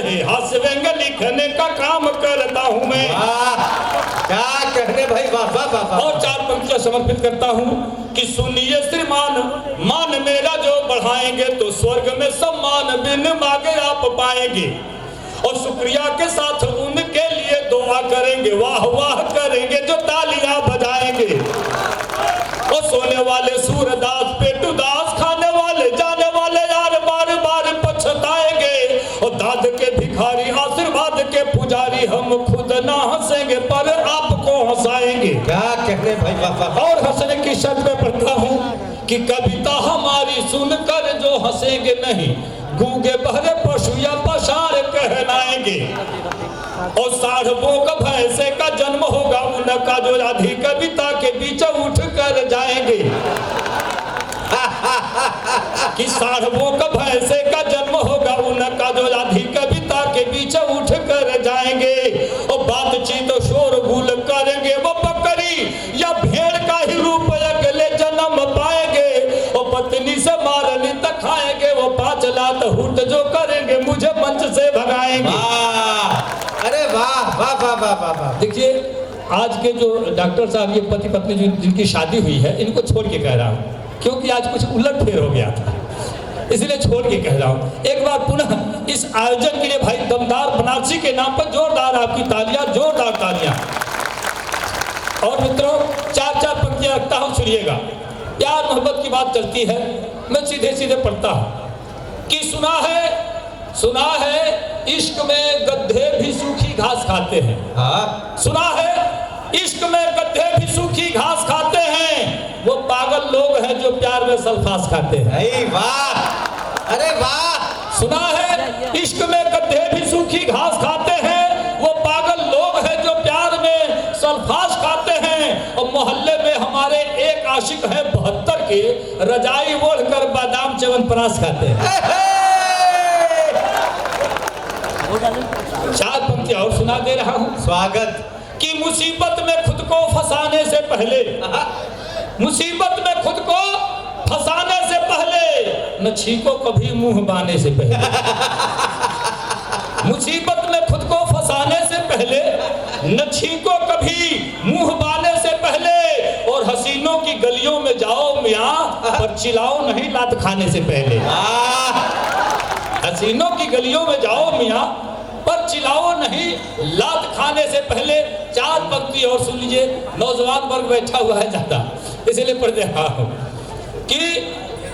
रहे हास्य व्यंग लिखने का काम करता हूँ मैं। क्या कहने भाई, वाह वाह वाह। और 4 पंक्तियां समर्पित करता हूँ कि सुनिए श्रीमान, मान मेरा जो बढ़ाएंगे तो स्वर्ग में सम्मान बिन मांगे आप पाएंगे। और शुक्रिया के साथ उनके लिए दुआ करेंगे, वाह वाह करेंगे जो तालियां बजाएंगे। और सोने वाले सूरदास पेटुदास, खाने वाले जाने वाले यार बार बार पछताएंगे। और दाद के भिखारी आशीर्वाद के पुजारी, हम खुद ना हंसेंगे पर आपको हंसाएंगे। क्या कहने भाई, वाह वाह। और हंसने की शर्त में पढ़ता हूँ कि कविता हमारी सुनकर जो हंसेंगे नहीं, गूंगे बहरे पशु या पशार कहलाएंगे। और साढ़वों का भैंसे का जन्म होगा उनका जो राधी कविता के बीच उठ कर जाएंगे। कि साढ़वों का भैंसे का जन्म होगा उनका जो राधी कविता के बीच उठ कर जाएंगे। और बातचीत शोरगुल करेंगे वो बकरी या भेड़ का ही रूप अगले जन्म पाएंगे। और पत्नी से मारनी तक खाएंगे वो 5 लात हुट जो करेंगे मुझे मंच से भगाएंगे। अरे वाह वाह वाह वाह वाह वाह। देखिए आज के जो डॉक्टर साहब, ये पति पत्नी जिनकी शादी हुई है, इनको छोड़ के कह रहा हूँ क्योंकि आज कुछ उलट फेर हो गया था, इसलिए छोड़ के कह रहा हूँ। एक बार पुनः इस आयोजन के लिए भाई दमदार बनारसी के नाम पर जोरदार आपकी तालियां, जोरदार तालियां। और मित्रों 4 पंक्तियां रखता हूँ, सुनिएगा। प्यार मोहब्बत की बात चलती है, मैं सीधे सीधे पढ़ता हूँ कि सुना है इश्क में गड्ढे भी सूखी घास खाते हैं। सुना है इश्क में गड्ढे भी सूखी घास खाते हैं, वो पागल लोग हैं जो प्यार में सल्फास खाते हैं। अरे वाह, अरे वाह। सुना है इश्क में गड्ढे भी सूखी घास खाते हैं, वो पागल लोग हैं जो प्यार में सल्फास खाते हैं। और मोहल्ले में हमारे एक आशिक है 72 के, रजाई ओढ़कर बादाम च्यवनप्राश खाते हैं। 4 पंक्तियां और सुना दे रहा हूँ। स्वागत। कि मुसीबत में खुद को फंसाने से पहले, मुसीबत में खुद को फंसाने से पहले न छीको कभी मुंह बाने से पहले। मुसीबत में खुद को फंसाने से पहले न छीको कभी मुंह बाने से पहले। और हसीनों की गलियों में जाओ मियाँ, पर चिल्लाओ नहीं लात खाने से पहले। हसीनों की गलियों में जाओ मियाँ, पर चिल्लाओ नहीं लात खाने से पहले। 4 पंक्ति और सुन लीजिए, नौजवान वर्ग बैठा हुआ है ज्यादा, इसलिए पढ़ दे रहा हूं कि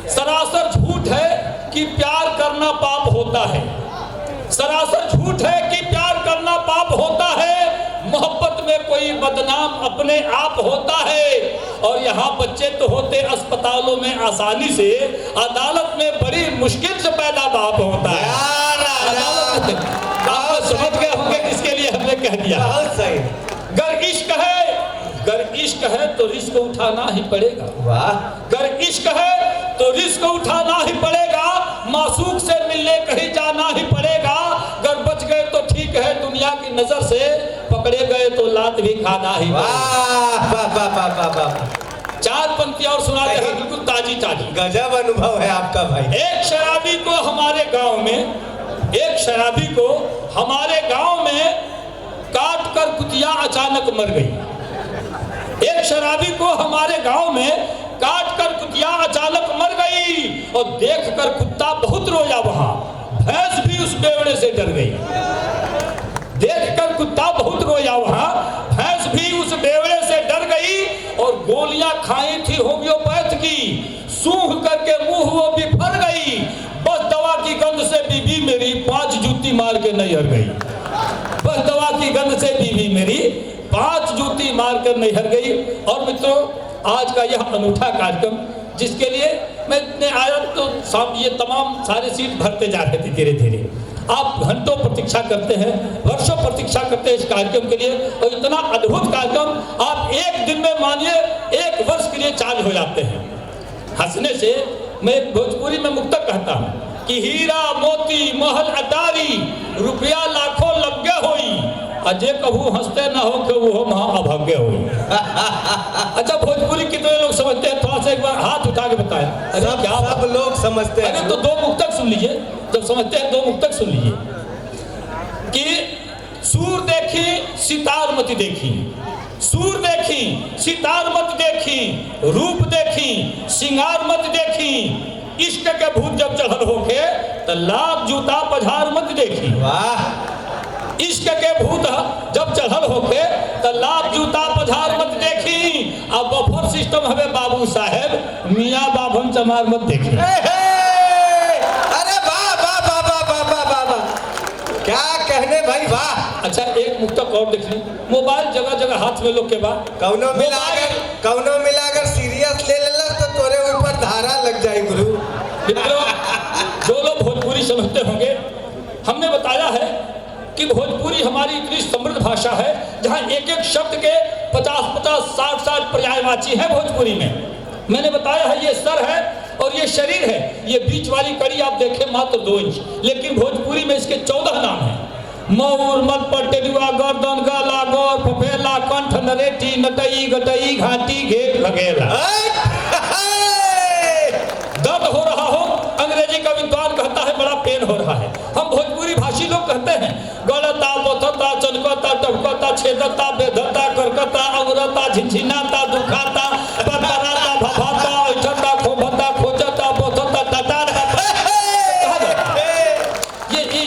सरासर झूठ है कि प्यार करना पाप होता है। सरासर झूठ है कि प्यार करना पाप होता है। मोहब्बत में कोई बदनाम अपने आप होता है। और यहाँ बच्चे तो होते अस्पतालों में आसानी से, अदालत में बड़ी मुश्किल से पैदा बाप होता है। आप समझ गए होंगे किसके लिए हमने कह दिया। सही। गर इश्क है तो रिस्क उठाना ही पड़ेगा। वाह। गर इश्क है तो रिस्क उठाना ही पड़ेगा, मासूक से मिलने कहीं जाना ही पड़ेगा। गर बच गए तो ठीक है दुनिया की नजर से, पकड़े गए तो लात भी खाना ही पड़ेगा। 4 पंक्तियां और सुना दे, बिल्कुल ताजी ताजी। गजब अनुभव है आपका भाई। एक शराबी को हमारे गांव में काट कर कुतिया अचानक मर गई। एक शराबी को हमारे गांव में काट कर कुतिया अचानक मर गई। और देखकर कुत्ता बहुत रोया, वहां भैंस भी उस बेवड़े से डर गई। देखकर कुत्ता बहुत रोया, वहां भैंस भी उस बेवड़े से डर गई। और गोलियां खाई थी होम्योपैथ की, सूंघ करके मुंह वो बिफर गई। बस दवा की गंध से बीबी मेरी 5 जूती मार के नैहर गई। बस दवा की गंध से बीबी मेरी 5 जूती मार कर नैहर गई। और मित्रों आज का यह अनूठा कार्यक्रम जिसके लिए मैं इतने आया तो ये तमाम सारे सीट भरते जा रहे थे धीरे धीरे। आप घंटों प्रतीक्षा करते हैं, वर्षों प्रतीक्षा करते हैं इस कार्यक्रम के लिए। और इतना अद्भुत कार्यक्रम आप एक दिन में मानिए 1 वर्ष के लिए चार्ज हो जाते हैं। हंसने से मैं भोजपुरी में मुक्तक कहता हूँ कि हीरा मोती महल अटारी, रुपया लाखों लगे होई, अजय कभू हंसते ना हो कि वो महा अभाग्य होई। अच्छा भोजपुरी कितने लोग समझते हैं, थोड़ा सा एक बार हाथ उठा के बताएं। अरे क्या सब लोग समझते हैं। अरे तो 2 मुक्तक सुन लीजिए, जब समझते हैं 2 मुक्तक सुन लीजिए। सितार मत देखी, सूर देखी, सितार मत देखी, रूप देखी, सिंगार मत देखी। इश्क के भूत जब चढ़ल होके तो लाख जूता पझार मत देखी। वाह, इश्क के भूत जब चढ़ल होके तो लाख जूता पझार मत देखी। अब बफर सिस्टम हमें बाबू साहेब मियाँ बाभन चमार मत देखी। अरे वाह वाह वाह वाह वाह वाह वाह वाह, क्या कहने भाई, वाह। अच्छा एक मुक्तक और देख ली, मोबाइल जगह जगह हाथ में लोग के बाद कौनो मिलाकर सीरियस ले लेला तो तोरे ऊपर धारा लग जाए गुरु। मित्रों, जो लोग भोजपुरी समझते होंगे, हमने बताया है कि भोजपुरी हमारी इतनी समृद्ध भाषा है जहाँ एक एक शब्द के 50-50, 60-60 पर्यायवाची है भोजपुरी में। मैंने बताया है ये सर है और ये शरीर है, ये बीच वाली कड़ी आप देखें मात्र 2 इंच, लेकिन भोजपुरी में इसके 14 नाम हैं। मऊर, मलपट, टेरुआ, गर्दन, गला, गौर, फफेला, कंठ, नरेटी, नटई, गटई, घाटी, घेट, भगेला। दर्द हो रहा हो, अंग्रेजी का विद्वान कहता है बड़ा पेन हो रहा है। हम भोजपुरी भाषी लोग कहते हैं गलता, बोथता, चनकता, टपकता, छेदता, बेधता, करकता, अवरता, झिनझिनाता, दुखाता, बरबराता, भभाता, ऐठता, खोभता, खोजता, बोथता, टटारता।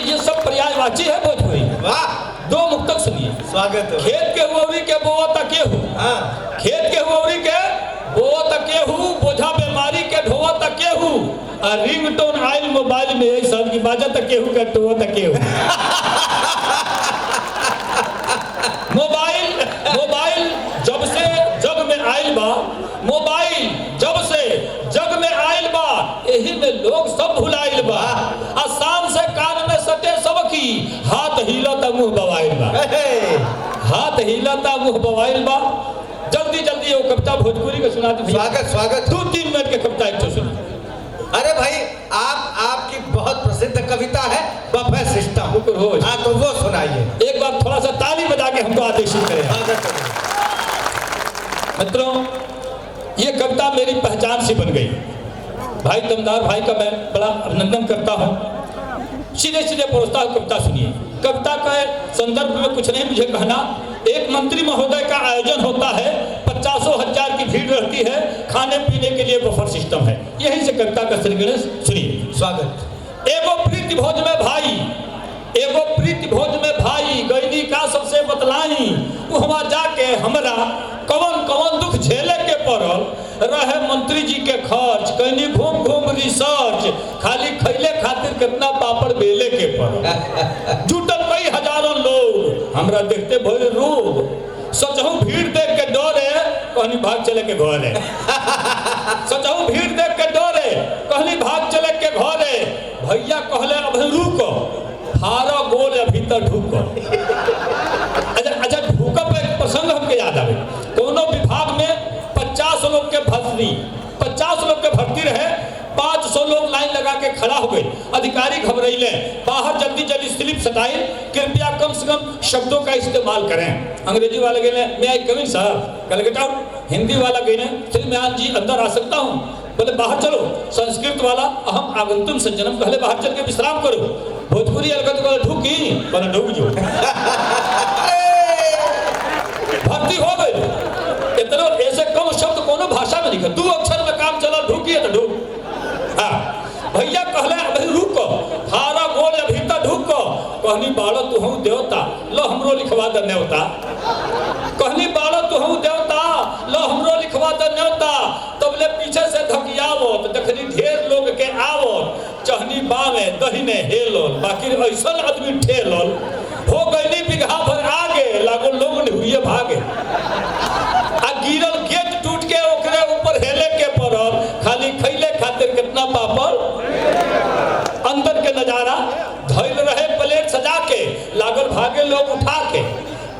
ये सब पर्यायवाची है भोजपुरी। वाह, 2 मुक्तक सुनिए। स्वागत है। खेत के हुआवरी के बोआ तके हूँ, खेत के हुआवरी के बोआ तके हूँ, बोझा बीमारी के ढोआ तके हूँ, और रिंगटोन आयल मोबाइल में एक साल की बाजा तके हूँ, कटोआ तके हूँ। मोबाइल जब से जग में आयल बा, मोबाइल जब से जग में आयल बा, यही में लोग सब भुलाइल बा। आसान से कान में सटे सबकी, हाथ हिलता मुंह बवाइल बा, हाथ हिलता मुंह बवाइल बा। जल्दी जल्दी वो कविता भोजपुरी का सुना दीजिए। स्वागत स्वागत। 2-3 मिनट की कविता एक तो सुनिए। अरे भाई, आपकी बहुत प्रसिद्ध कविता है बफे सिस्टम। हाँ, तो वो सुनाइए। एक बार थोड़ा सा ताली बजा के हमको आदेशित करें। मित्रों, ये कविता मेरी पहचान सी बन गई। भाई दमदार भाई का मैं बड़ा अभिनंदन करता हूँ। सीधे सीधे परोसता हूँ, कविता सुनिए। कविता के संदर्भ में कुछ नहीं मुझे कहना। एक मंत्री महोदय का आयोजन होता है, 50,000 की भीड़ रहती है, खाने पीने के लिए बफर सिस्टम है। यही से कविता का श्रीगणेश सुनिए। स्वागत। एगो प्रीति भोज में भाई, एगो प्रीति भोज में भाई, गईनी का सबसे बतलाई, वहाँ जाके हमरा कवन कवन दुख झेले के पड़ल, रहे मंत्री जी के खर्च, कहीं घूम घूम रिसर्च, खाली खैले खातिर कितना पापड़ बेले के पड़ल। जुटल कई हजारों लोग, हमरा देखते भइल रोग, सचहु भीड़ देख के डरे, कहनी भाग चले के घरे। सचहु भीड़ देख के डरे, कहनी भाग चले के घरे। भैया कहले अब रुको, फारा गोल अभी तक ढूको। अच्छा ढूका पे एक प्रसंग हमके याद आवे। दोनों विभाग में 50 लोग के भर्ती, 50 लोग के भर्ती रहे, 500 लोग लाइन लगा के खड़ा हो गए। अधिकारी घबराइले, बाहर जल्दी जल्दी स्लिप सटाई, कृपया कम से कम शब्दों का इस्तेमाल करें। अंग्रेजी वाला कहने मैं आई कमिंग सर, कहले गेट आउट। हिंदी वाला कहने श्रीमान जी अंदर आ सकता हूँ, बोले बाहर चलो। संस्कृत वाला अहम आगंतुक संजनम, कहले बाहर चल के विश्राम करो। भोजपुरी अलगत वाला ढूकी, बोले ढूक जो। भर्ती हो गई, इतना ऐसे कम शब्द कोनो भाषा में लिखा, 2 अक्षर में काम चला, ढूकिए तो ढूक। हाँ, भैया कहले अभी रुको, हारा गोल अभी तक ढूको। कहनी बाड़ो तू हूँ देवता, लो हमरो लिखवा दे न्योता। कहनी बाड़ो तू हूँ देवता, लो हमरो लिखवा दे न्योता। तबले पीछे से धकियावो तो देखनी ढेर लोग के आवो, चहनी बावे दहिने हेलो, बाकी ऐसा आदमी ठेलो हो गई बिघा भर आगे, लागो लोग हुए भागे। आ गिरल गेट टूट के ओकरे ऊपर हेले के पड़ल, खाली खैले खातिर कितना पापड़। अंदर के नजारा धैल रहे प्लेट सजा के, लागल भागे लोग उठा के,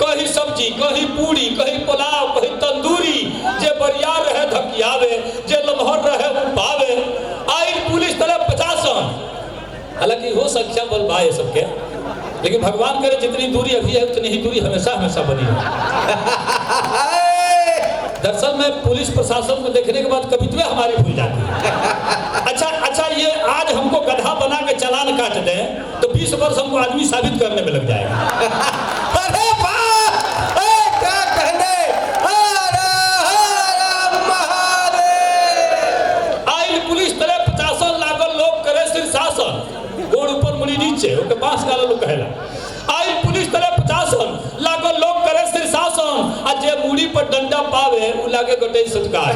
कहीं सब्जी, कहीं पूरी, कहीं पुलाव, कहीं तंदूरी। जे बरियार रहे धकियावे, जे लम्हर रहे उपावे। आई पुलिस तरफ 50। हालांकि हो संख्या बल बा ये सबके, लेकिन भगवान करे जितनी दूरी अभी है उतनी ही दूरी हमेशा हमेशा बनी है। दरअसल में पुलिस प्रशासन को देखने के बाद कवित्वें हमारी भूल जाती है। अच्छा ये आज हमको गधा बना के चालान काट दें तो 20 वर्ष हमको आदमी साबित करने में लग जाएगा। अरे वाह लागे गटई सत्कार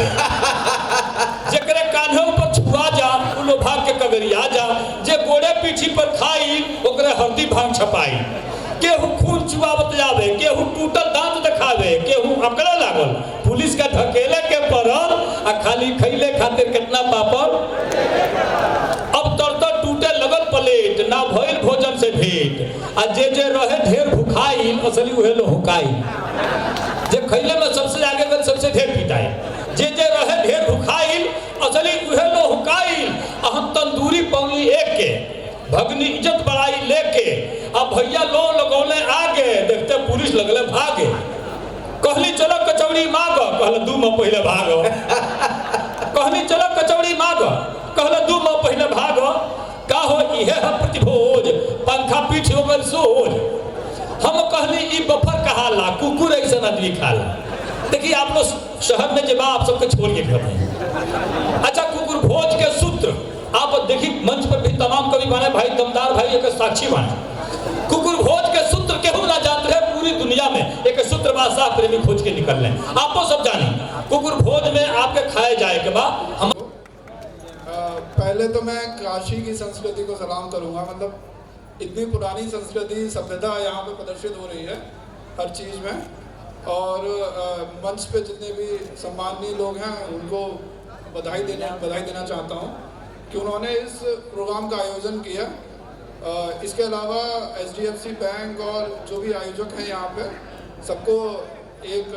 जेकरे कान्हे ऊपर छुआ जा उ लो भाग के कगरिया जा, जे गोड़े पीठी पर खाई ओकरे हरदी भांग छपाई। केहू खून चुआवत जावे, केहू टूटल दांत दिखावे, केहू अकड़ा लागल, पुलिस का धकेले के पड़ल आ खाली खैले खातिर कितना पापड़। अब तर टूटे लगल प्लेट, ना भइल भोजन से भेंट, आ जे रहे ढेर भुखाई असली उहे लो हुकाई। जे खैले में सबसे आगे गल सबसे ढेर पिटाई, जे रहे ढेर भुखाई असली उहे लो हुकाई। हम तंदूरी पौली एक के भगनी इज्जत बढ़ाई लेके, अब भैया लो लगौले आगे, देखते पुलिस लगले भागे। कहली चलो कचौड़ी मांगो, कहले 2 माह पहले भागो। कहली चलो कचौड़ी मांगो, कहले 2 माह पहले भागो। का हो इहे है प्रतिभोज, पंखा पीठ हो गल सोज। हम कहली ई बफर कहाला, कुकुर ऐसा आदमी खाला। देखिए आप लोग शहर में जब आप सबके छोड़ के घर में, अच्छा कुकुर भोज के सूत्र आप देखिए मंच पर भी तमाम कवि बने भाई दमदार भाई एक साक्षी बने। कुकुर भोज के सूत्र केहू ना जानते हैं पूरी दुनिया में, एक सूत्र बादशाह प्रेमी खोज के निकल लें। आपको सब जाने कुकुर भोज में आपके खाए जाए के बाद हम पहले तो मैं काशी की संस्कृति को सलाम करूंगा। मतलब इतनी पुरानी संस्कृति सभ्यता यहाँ पे प्रदर्शित हो रही है हर चीज़ में, और मंच पे जितने भी सम्माननीय लोग हैं उनको बधाई देना चाहता हूँ कि उन्होंने इस प्रोग्राम का आयोजन किया। इसके अलावा HDFC बैंक और जो भी आयोजक हैं यहाँ पे सबको एक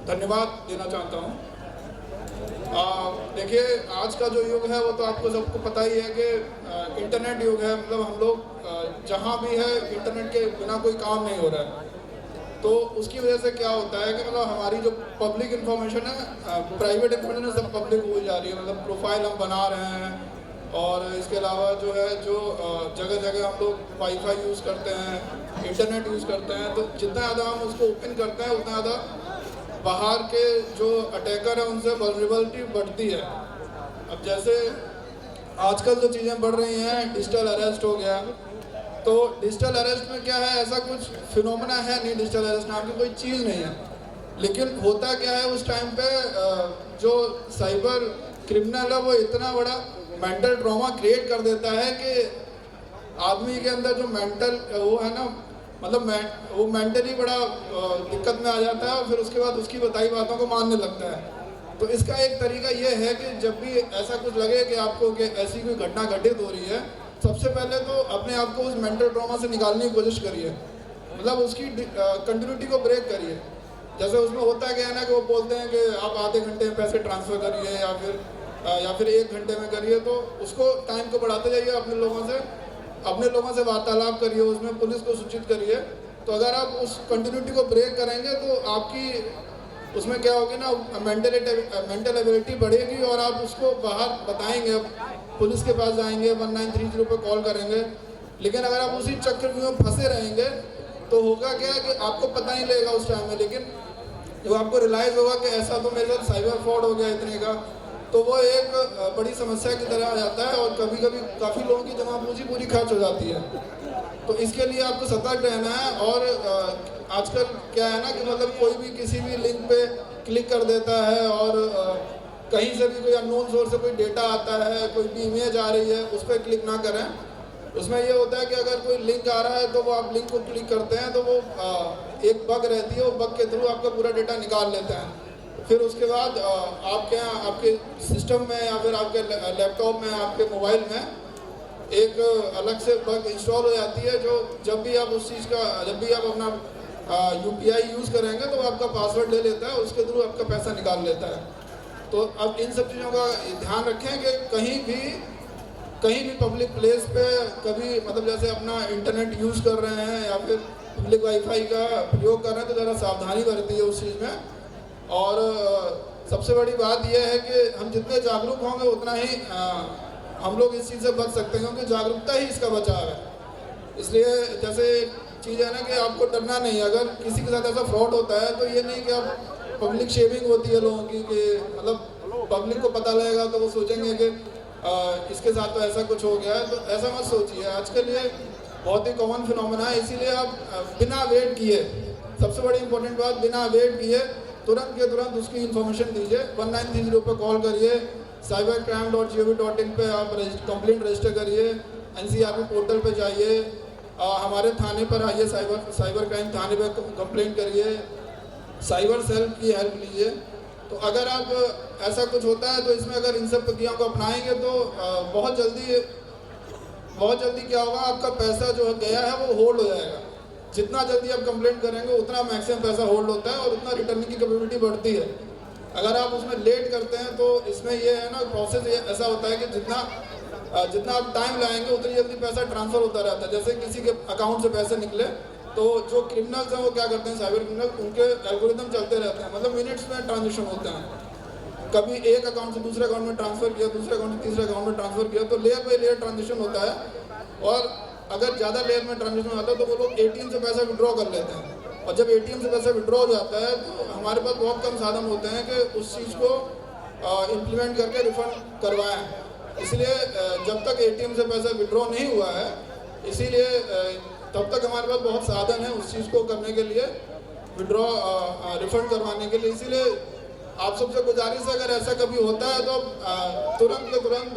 धन्यवाद देना चाहता हूँ। देखिए आज का जो युग है वो तो आपको सबको पता ही है कि इंटरनेट युग है। मतलब हम लोग जहाँ भी है इंटरनेट के बिना कोई काम नहीं हो रहा है। तो उसकी वजह से क्या होता है कि मतलब हमारी जो पब्लिक इन्फॉर्मेशन है, प्राइवेट इन्फॉर्मेशन सब पब्लिक हो जा रही है। मतलब प्रोफाइल हम बना रहे हैं, और इसके अलावा जो है जो जगह जगह हम लोग वाईफाई यूज़ करते हैं, इंटरनेट यूज़ करते हैं, तो जितना ज़्यादा हम उसको ओपन करते हैं उतना ज़्यादा बाहर के जो अटैकर हैं उनसे वल्नरेबिलिटी बढ़ती है। अब जैसे आजकल जो चीज़ें बढ़ रही हैं, डिजिटल अरेस्ट हो गया, तो डिजिटल अरेस्ट में क्या है, ऐसा कुछ फिनोमेना है नहीं, डिजिटल अरेस्ट नाम की कोई चीज़ नहीं है। लेकिन होता क्या है उस टाइम पे जो साइबर क्रिमिनल है वो इतना बड़ा मेंटल ट्रॉमा क्रिएट कर देता है कि आदमी के अंदर जो मेंटल वो है ना, मतलब वो मेंटली बड़ा दिक्कत में आ जाता है, और फिर उसके बाद उसकी बताई बातों को मानने लगता है। तो इसका एक तरीका ये है कि जब भी ऐसा कुछ लगे कि आपको कि ऐसी कोई घटना घटित हो रही है, सबसे पहले तो अपने आप को उस मेंटल ट्रॉमा से निकालने की कोशिश करिए। मतलब उसकी कंटिन्यूटी को ब्रेक करिए। जैसे उसमें होता क्या है ना कि वो बोलते हैं कि आप आधे घंटे में पैसे ट्रांसफ़र करिए या फिर 1 घंटे में करिए, तो उसको टाइम को बढ़ाते जाइए। अपने लोगों से वार्तालाप करिए, उसमें पुलिस को सूचित करिए। तो अगर आप उस कंटिन्यूटी को ब्रेक करेंगे तो आपकी उसमें क्या होगी ना, मेंटल एबिलिटी बढ़ेगी और आप उसको बाहर बताएंगे, पुलिस के पास जाएंगे, 1930 पे कॉल करेंगे। लेकिन अगर आप उसी चक्रव्यूह में फंसे रहेंगे तो होगा क्या कि आपको पता नहीं लगेगा उस टाइम में, लेकिन जब आपको रियलाइज़ होगा कि ऐसा तो मेरे साथ साइबर फ्रॉड हो गया इतने का, तो वो एक बड़ी समस्या की तरह आ जाता है और कभी कभी काफ़ी लोगों की जमा पूंजी पूरी खर्च हो जाती है। तो इसके लिए आपको सतर्क रहना है। और आजकल क्या है ना कि मतलब कोई भी किसी भी लिंक पे क्लिक कर देता है और कहीं से भी कोई अननोन सोर्स से कोई डेटा आता है, कोई भी इमेज आ रही है, उस पर क्लिक ना करें। उसमें ये होता है कि अगर कोई लिंक आ रहा है तो वो आप लिंक को क्लिक करते हैं तो वो एक बग रहती है, वो बग के थ्रू आपका पूरा डेटा निकाल लेते हैं। फिर उसके बाद आपके यहाँ आपके सिस्टम में या फिर आपके लैपटॉप में, आपके मोबाइल में एक अलग से बग इंस्टॉल हो जाती है, जो जब भी आप उस चीज़ का जब भी आप अपना UPI यूज़ करेंगे तो आपका पासवर्ड ले लेता है, उसके थ्रू आपका पैसा निकाल लेता है। तो अब इन सब चीज़ों का ध्यान रखें कि कहीं भी पब्लिक प्लेस पे कभी मतलब जैसे अपना इंटरनेट यूज़ कर रहे हैं या फिर पब्लिक वाईफाई का प्रयोग कर रहे हैं तो ज़रा सावधानी बरतिए उस चीज़ में। और सबसे बड़ी बात यह है कि हम जितने जागरूक होंगे उतना ही हम लोग इस चीज़ से बच सकते हैं, क्योंकि जागरूकता ही इसका बचाव है। इसलिए जैसे चीज़ है ना कि आपको डरना नहीं। अगर किसी के साथ ऐसा फ्रॉड होता है तो ये नहीं कि आप पब्लिक शेमिंग होती है लोगों की, कि मतलब पब्लिक को पता लगेगा तो वो सोचेंगे कि इसके साथ तो ऐसा कुछ हो गया है। तो ऐसा मत सोचिए। आजकल ये बहुत ही कॉमन फिनोमेना है, इसीलिए आप बिना वेट किए, सबसे बड़ी इंपॉर्टेंट बात, बिना वेट किए तुरंत के तुरंत उसकी इन्फॉर्मेशन दीजिए। 1930 पे कॉल करिए, cybercrime.gov.in पे आप कंप्लेंट रजिस्टर करिए, NCRB पोर्टल पे जाइए, हमारे थाने पर आइए, साइबर क्राइम थाने पर कंप्लेंट करिए, साइबर सेल की हेल्प लीजिए। तो अगर आप ऐसा कुछ होता है तो इसमें अगर इन सब प्रक्रियाओं को अपनाएंगे तो बहुत जल्दी क्या होगा, आपका पैसा जो गया है वो होल्ड हो जाएगा। जितना जल्दी आप कंप्लेंट करेंगे उतना मैक्सिमम पैसा होल्ड होता है और उतना रिटर्निंग की कैपेबिलिटी बढ़ती है। अगर आप उसमें लेट करते हैं तो इसमें ये है ना, प्रोसेस ये ऐसा होता है कि जितना आप टाइम लाएंगे उतनी जल्दी पैसा ट्रांसफ़र होता रहता है। जैसे किसी के अकाउंट से पैसे निकले तो जो क्रिमिनल्स हैं वो क्या करते हैं, साइबर क्रिमिनल, उनके एल्गोरिदम चलते रहते हैं, मतलब मिनट्स में ट्रांजेक्शन होते हैं। कभी एक अकाउंट से दूसरे अकाउंट में ट्रांसफ़र किया, दूसरे अकाउंट से तीसरे अकाउंट में ट्रांसफ़र किया, तो लेयर बाई लेयर ट्रांजेक्शन होता है। और अगर ज़्यादा लेयर में ट्रांजेक्शन होता है तो वो लोग ATM से पैसा विड्रॉ कर लेते हैं, और जब ATM से पैसा विड्रॉ हो जाता है तो हमारे पास बहुत कम साधन होते हैं कि उस चीज़ को इम्प्लीमेंट करके रिफंड करवाएं। इसलिए जब तक ATM से पैसा विड्रॉ नहीं हुआ है, इसीलिए तब तक हमारे पास बहुत साधन है उस चीज़ को करने के लिए, विड्रॉ रिफंड करवाने के लिए। इसीलिए आप सबसे गुजारिश है, अगर ऐसा कभी होता है तो तुरंत के तुरंत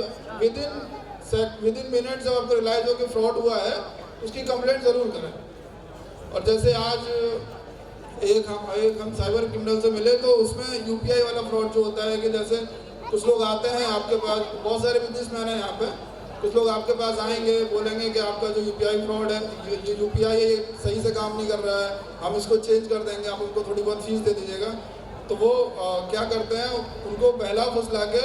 विद इन मिनट जब आपको रियलाइज हो कि फ्रॉड हुआ है, उसकी कंप्लेंट ज़रूर करें। और जैसे आज एक हम साइबर क्रिमिनल से मिले तो उसमें UPI वाला फ्रॉड जो होता है कि जैसे कुछ लोग आते हैं आपके पास, बहुत सारे बिजनेसमैन हैं यहाँ पे, कुछ लोग आपके पास आएंगे, बोलेंगे कि आपका जो UPI फ्रॉड है, ये UPI ये सही से काम नहीं कर रहा है, हम इसको चेंज कर देंगे, आप उनको थोड़ी बहुत फीस दे दीजिएगा। तो वो क्या करते हैं, उनको पहला फुसला के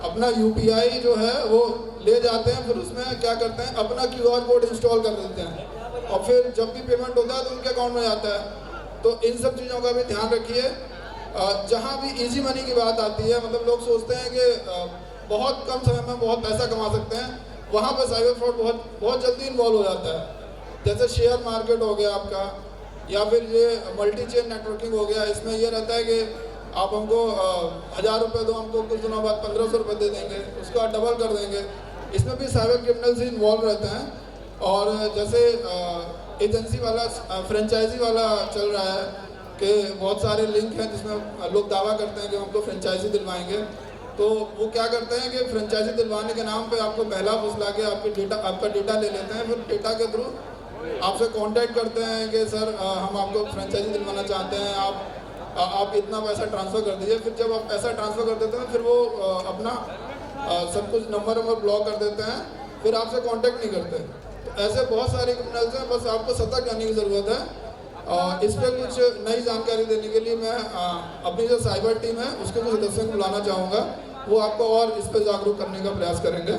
अपना UPI जो है वो ले जाते हैं, फिर उसमें क्या करते हैं, अपना QR कोड इंस्टॉल कर देते हैं, और फिर जब भी पेमेंट होता है तो उनके अकाउंट में जाता है। तो इन सब चीज़ों का भी ध्यान रखिए। जहाँ भी इजी मनी की बात आती है, मतलब लोग सोचते हैं कि बहुत कम समय में बहुत पैसा कमा सकते हैं, वहाँ पर साइबर फ्रॉड बहुत जल्दी इन्वॉल्व हो जाता है। जैसे शेयर मार्केट हो गया आपका, या फिर ये मल्टी चेन नेटवर्किंग हो गया, इसमें ये रहता है कि आप हमको 1000 रुपये दो, हमको कुछ दिनों बाद 1500 रुपये दे देंगे, उसको आप डबल कर देंगे। इसमें भी साइबर क्रिमिनल्स ही इन्वॉल्व रहते हैं। और जैसे एजेंसी वाला फ्रेंचाइजी वाला चल रहा है कि बहुत सारे लिंक हैं जिसमें लोग दावा करते हैं कि हमको फ्रेंचाइजी दिलवाएंगे। तो वो क्या करते हैं कि फ्रेंचाइजी दिलवाने के नाम पे आपको पहला फुसला के आपका डेटा ले लेते हैं, फिर डेटा के थ्रू आपसे कांटेक्ट करते हैं कि सर हम आपको फ्रेंचाइजी दिलवाना चाहते हैं, आप इतना पैसा ट्रांसफ़र कर दीजिए। फिर जब आप पैसा ट्रांसफ़र कर देते हैं फिर वो अपना सब कुछ नंबर ब्लॉक कर देते हैं, फिर आपसे कांटेक्ट नहीं करते। तो ऐसे बहुत सारे क्रिमिनल्स हैं, बस आपको सतर्क रहने की ज़रूरत है। इस पर कुछ नई जानकारी देने के लिए मैं अपनी जो साइबर टीम है उसके कुछ सदस्यों को बुलाना चाहूँगा, वो आपको और इस पर जागरूक करने का प्रयास करेंगे।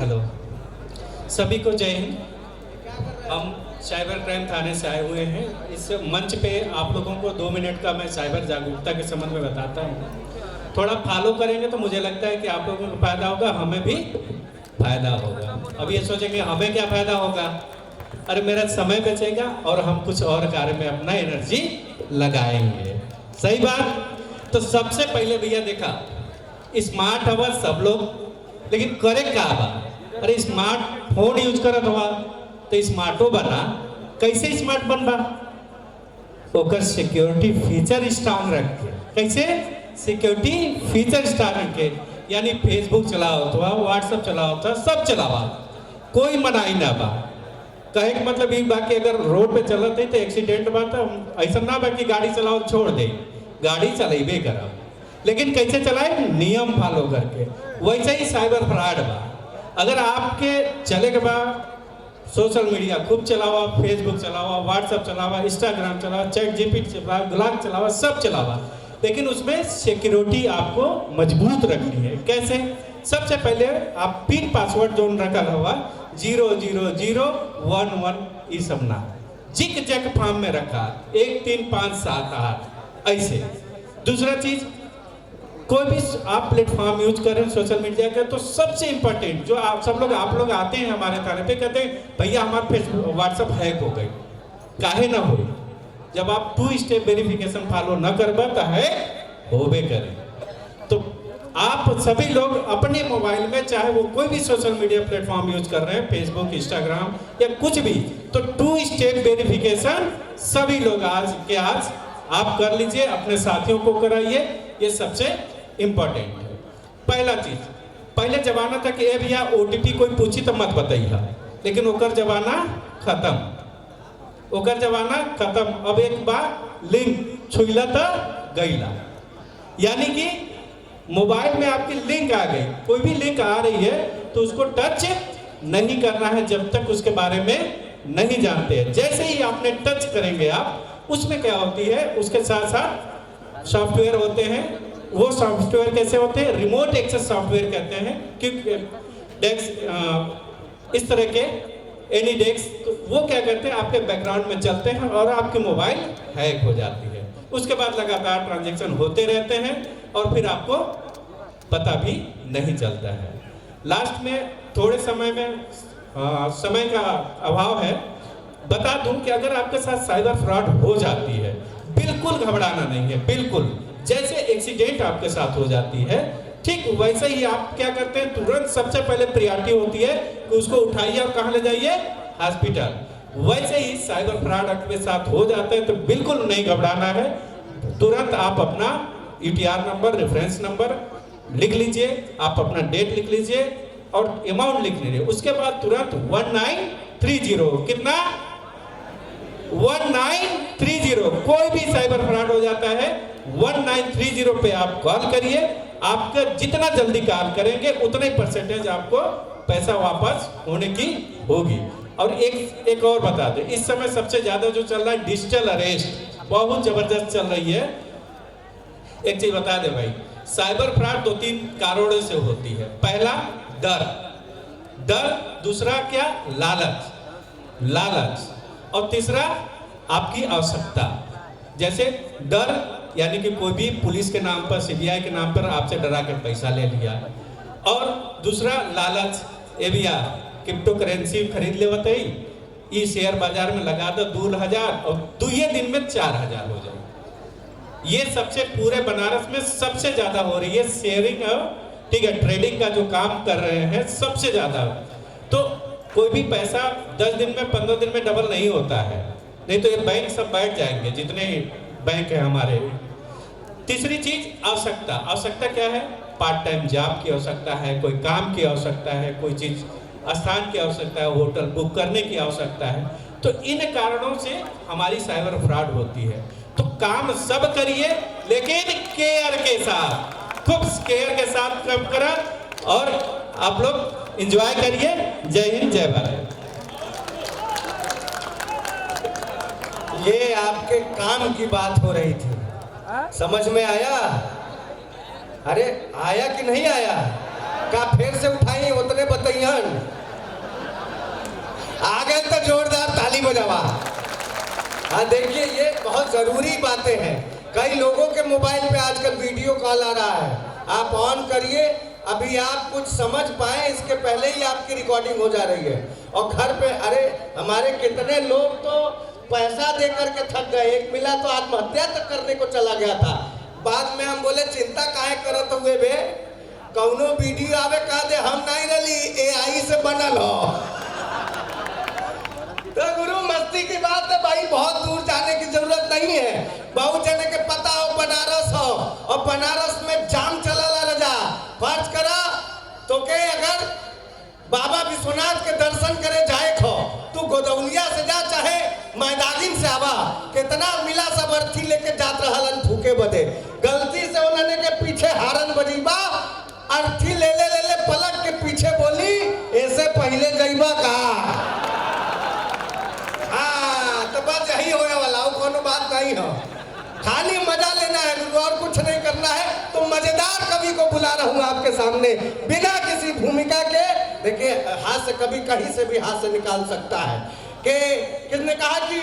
हेलो, सभी को जय हिंद। हम साइबर क्राइम थाने से आए हुए हैं। इस मंच पे आप लोगों को 2 मिनट का मैं साइबर जागरूकता के संबंध में बताता हूँ। थोड़ा फॉलो करेंगे तो मुझे लगता है कि आप लोगों को फायदा होगा, हमें भी फायदा होगा। अब ये सोचेंगे हमें क्या फायदा होगा, अरे मेरा समय बचेगा और हम कुछ और कार्य में अपना एनर्जी लगाएंगे। सही बात। तो सबसे पहले भैया देखा, स्मार्ट हवा सब लोग, लेकिन करे क्या बा, अरे स्मार्टफोन यूज करत हुआ तो स्मार्टो बना, कैसे स्मार्ट बनबा, ओकर सिक्योरिटी फीचर स्ट्रांग रख के, कैसे सिक्योरिटी फीचर स्ट्रांग रख के, यानी फेसबुक चलाओ तो व्हाट्सएप चलाओ तो सब चलावा, कोई मनाही ना बा। कहे के मतलब ये बाकी अगर रोड पे चलत है तो एक्सीडेंट बा तो ऐसा ना बा कि गाड़ी चलाओ छोड़ दे, गाड़ी चलेबे करा, लेकिन कैसे चलाए, नियम फॉलो करके। वैसे ही साइबर फ्रॉड बा, अगर आपके चले के बाद सोशल मीडिया खूब चलावा, फेसबुक चलावा, व्हाट्सएप चलावा, इंस्टाग्राम चलावा, ChatGPT चलावा, ग्लाक चलावा, सब चलावा, लेकिन उसमें सिक्योरिटी आपको मजबूत रखनी है। कैसे? सबसे पहले आप पिन पासवर्ड जो रखा हुआ 00011 ये सब ना जिक जैक फॉर्म में रखा 13578 ऐसे। दूसरा चीज, कोई भी आप प्लेटफॉर्म यूज करें सोशल मीडिया का, तो सबसे इंपॉर्टेंट जो आप लोग आते हैं हमारे थाने पे, कहते हैं भैया हमारा फेसबुक व्हाट्सएप हैक हो गई, काहे ना हो, जब आप 2 स्टेप वेरिफिकेशन फॉलो न कर पाता है होबे करें। तो आप सभी लोग अपने मोबाइल में चाहे वो कोई भी सोशल मीडिया प्लेटफॉर्म यूज कर रहे हैं, फेसबुक, इंस्टाग्राम या कुछ भी, तो 2 स्टेप वेरिफिकेशन सभी लोग आज आप कर लीजिए, अपने साथियों को कराइए, ये सबसे इंपॉर्टेंट है। पहला चीज, पहले जमाना था कि ए भैया OTP कोई पूछी तो मत बताइए, लेकिन ओकर जमाना खत्म, ओकर जमाना खत्म। अब एक बार लिंक छुईला तो गईला, यानी कि मोबाइल में आपकी लिंक आ गई, कोई भी लिंक आ रही है तो उसको टच नहीं करना है जब तक उसके बारे में नहीं जानते हैं। जैसे ही आपने टच करेंगे आप, उसमें क्या होती है, उसके साथ साथ सॉफ्टवेयर होते हैं। वो सॉफ्टवेयर कैसे होते हैं, रिमोट एक्सेस सॉफ्टवेयर कहते हैं, क्योंकि डेस्क इस तरह के एनी डेस्क, तो वो क्या करते हैं, आपके बैकग्राउंड में चलते हैं और आपकी मोबाइल हैक हो जाती है। उसके बाद लगातार ट्रांजैक्शन होते रहते हैं और फिर आपको पता भी नहीं चलता है। लास्ट में थोड़े समय में समय का अभाव है, बता दूं कि अगर आपके साथ साइबर फ्रॉड हो जाती है, बिल्कुल घबराना नहीं है। बिल्कुल जैसे एक्सीडेंट आपके साथ हो जाती है, ठीक वैसे ही आप क्या करते हैं, तुरंत सबसे पहले प्रायोरिटी होती है कि उसको उठाइए और कहाँ ले जाइए, हॉस्पिटल। वैसे ही साइबर फ्रॉड आपके साथ हो जाता है तो बिल्कुल नहीं घबराना है। तुरंत आप अपना ETR नंबर, रेफरेंस नंबर लिख लीजिए, आप अपना डेट लिख लीजिए और अमाउंट लिख लीजिए। उसके बाद तुरंत 1930, कितना, 1930, कोई भी साइबर फ्रॉड हो जाता है 1930 पे आप कॉल करिए। आपका जितना जल्दी कॉल करेंगे उतना ही परसेंटेज आपको पैसा वापस होने की होगी। और एक और बता दें, इस समय सबसे ज्यादा जो चल रहा है डिजिटल अरेस्ट, बहुत जबरदस्त चल रही है। एक चीज बता दे भाई, साइबर फ्रॉड 2-3 कारणों से होती है। पहला डर, दूसरा क्या, लालच, और तीसरा आपकी आवश्यकता। जैसे डर यानी कि कोई भी पुलिस के नाम पर, CBI के नाम पर आपसे डरा के पैसा ले लिया, और दूसरा लालच, ए भैया क्रिप्टो करेंसी खरीद ले बताई, ये शेयर बाजार में लगा दो 2,000 और 2 दिन में 4,000 हो जाए। ये सबसे पूरे बनारस में सबसे ज्यादा हो रही है शेयरिंग, ठीक है, ट्रेडिंग का जो काम कर रहे हैं सबसे ज्यादा। तो कोई भी पैसा 10 दिन में, 15 दिन में डबल नहीं होता है, नहीं तो ये बैंक सब बैठ जाएंगे जितने बैंक है हमारे। तीसरी चीज आवश्यकता क्या है, पार्ट टाइम जॉब की आवश्यकता है, कोई काम की आवश्यकता है, कोई चीज स्थान की आवश्यकता है, होटल बुक करने की आवश्यकता है। तो इन कारणों से हमारी साइबर फ्रॉड होती है। तो काम सब करिए लेकिन केयर के साथ, खूब केयर के साथ काम करें और आप लोग एंजॉय करिए। जय हिंद, जय भारत। ये आपके काम की बात हो रही थी, समझ में आया? अरे आया कि नहीं आया? का फिर से उठाई उतने बतैयन आ गए तो जोरदार ताली बजावा। हाँ देखिए, ये बहुत जरूरी बातें हैं। कई लोगों के मोबाइल पे आजकल वीडियो कॉल आ रहा है, आप ऑन करिए, अभी आप कुछ समझ पाए इसके पहले ही आपकी रिकॉर्डिंग हो जा रही है। और घर पे, अरे हमारे कितने लोग तो पैसा दे करके थक गए, एक मिला तो आत्महत्या तक करने को चला गया था। बाद में हम बोले चिंता काहे करत हुए बे, कौनो वीडियो आवे कहा दे हम नहीं रही, AI से बनल हो। तो गुरु मस्ती की बात है भाई, बहुत दूर जाने की जरूरत नहीं है। बहुत जने के पता हो बनारस हो, और बनारस में जाम चला रजा। फर्ज करा तो के अगर बाबा विश्वनाथ के दर्शन करे जाए खो, तू गोदौलिया से जा चाहे मैदागिन से आवा, कितना मिला सब अर्थी लेके जात रहलन फूके बदे। गलती से उन्होंने के पीछे हारन बजीबा, अर्थी ले पलट के पीछे बोली ऐसे पहले जईबा का। हाँ तो बस यही होने वाला, कोनो बात नहीं हो, खाली मजा लेना है गुरु, और कुछ नहीं करना है। तो मजेदार कवि को बुला रहा हूं आपके सामने, बिना किसी भूमिका के। देखिए हास्य कभी कहीं से भी हास्य निकाल सकता है। कि किसने कहा कि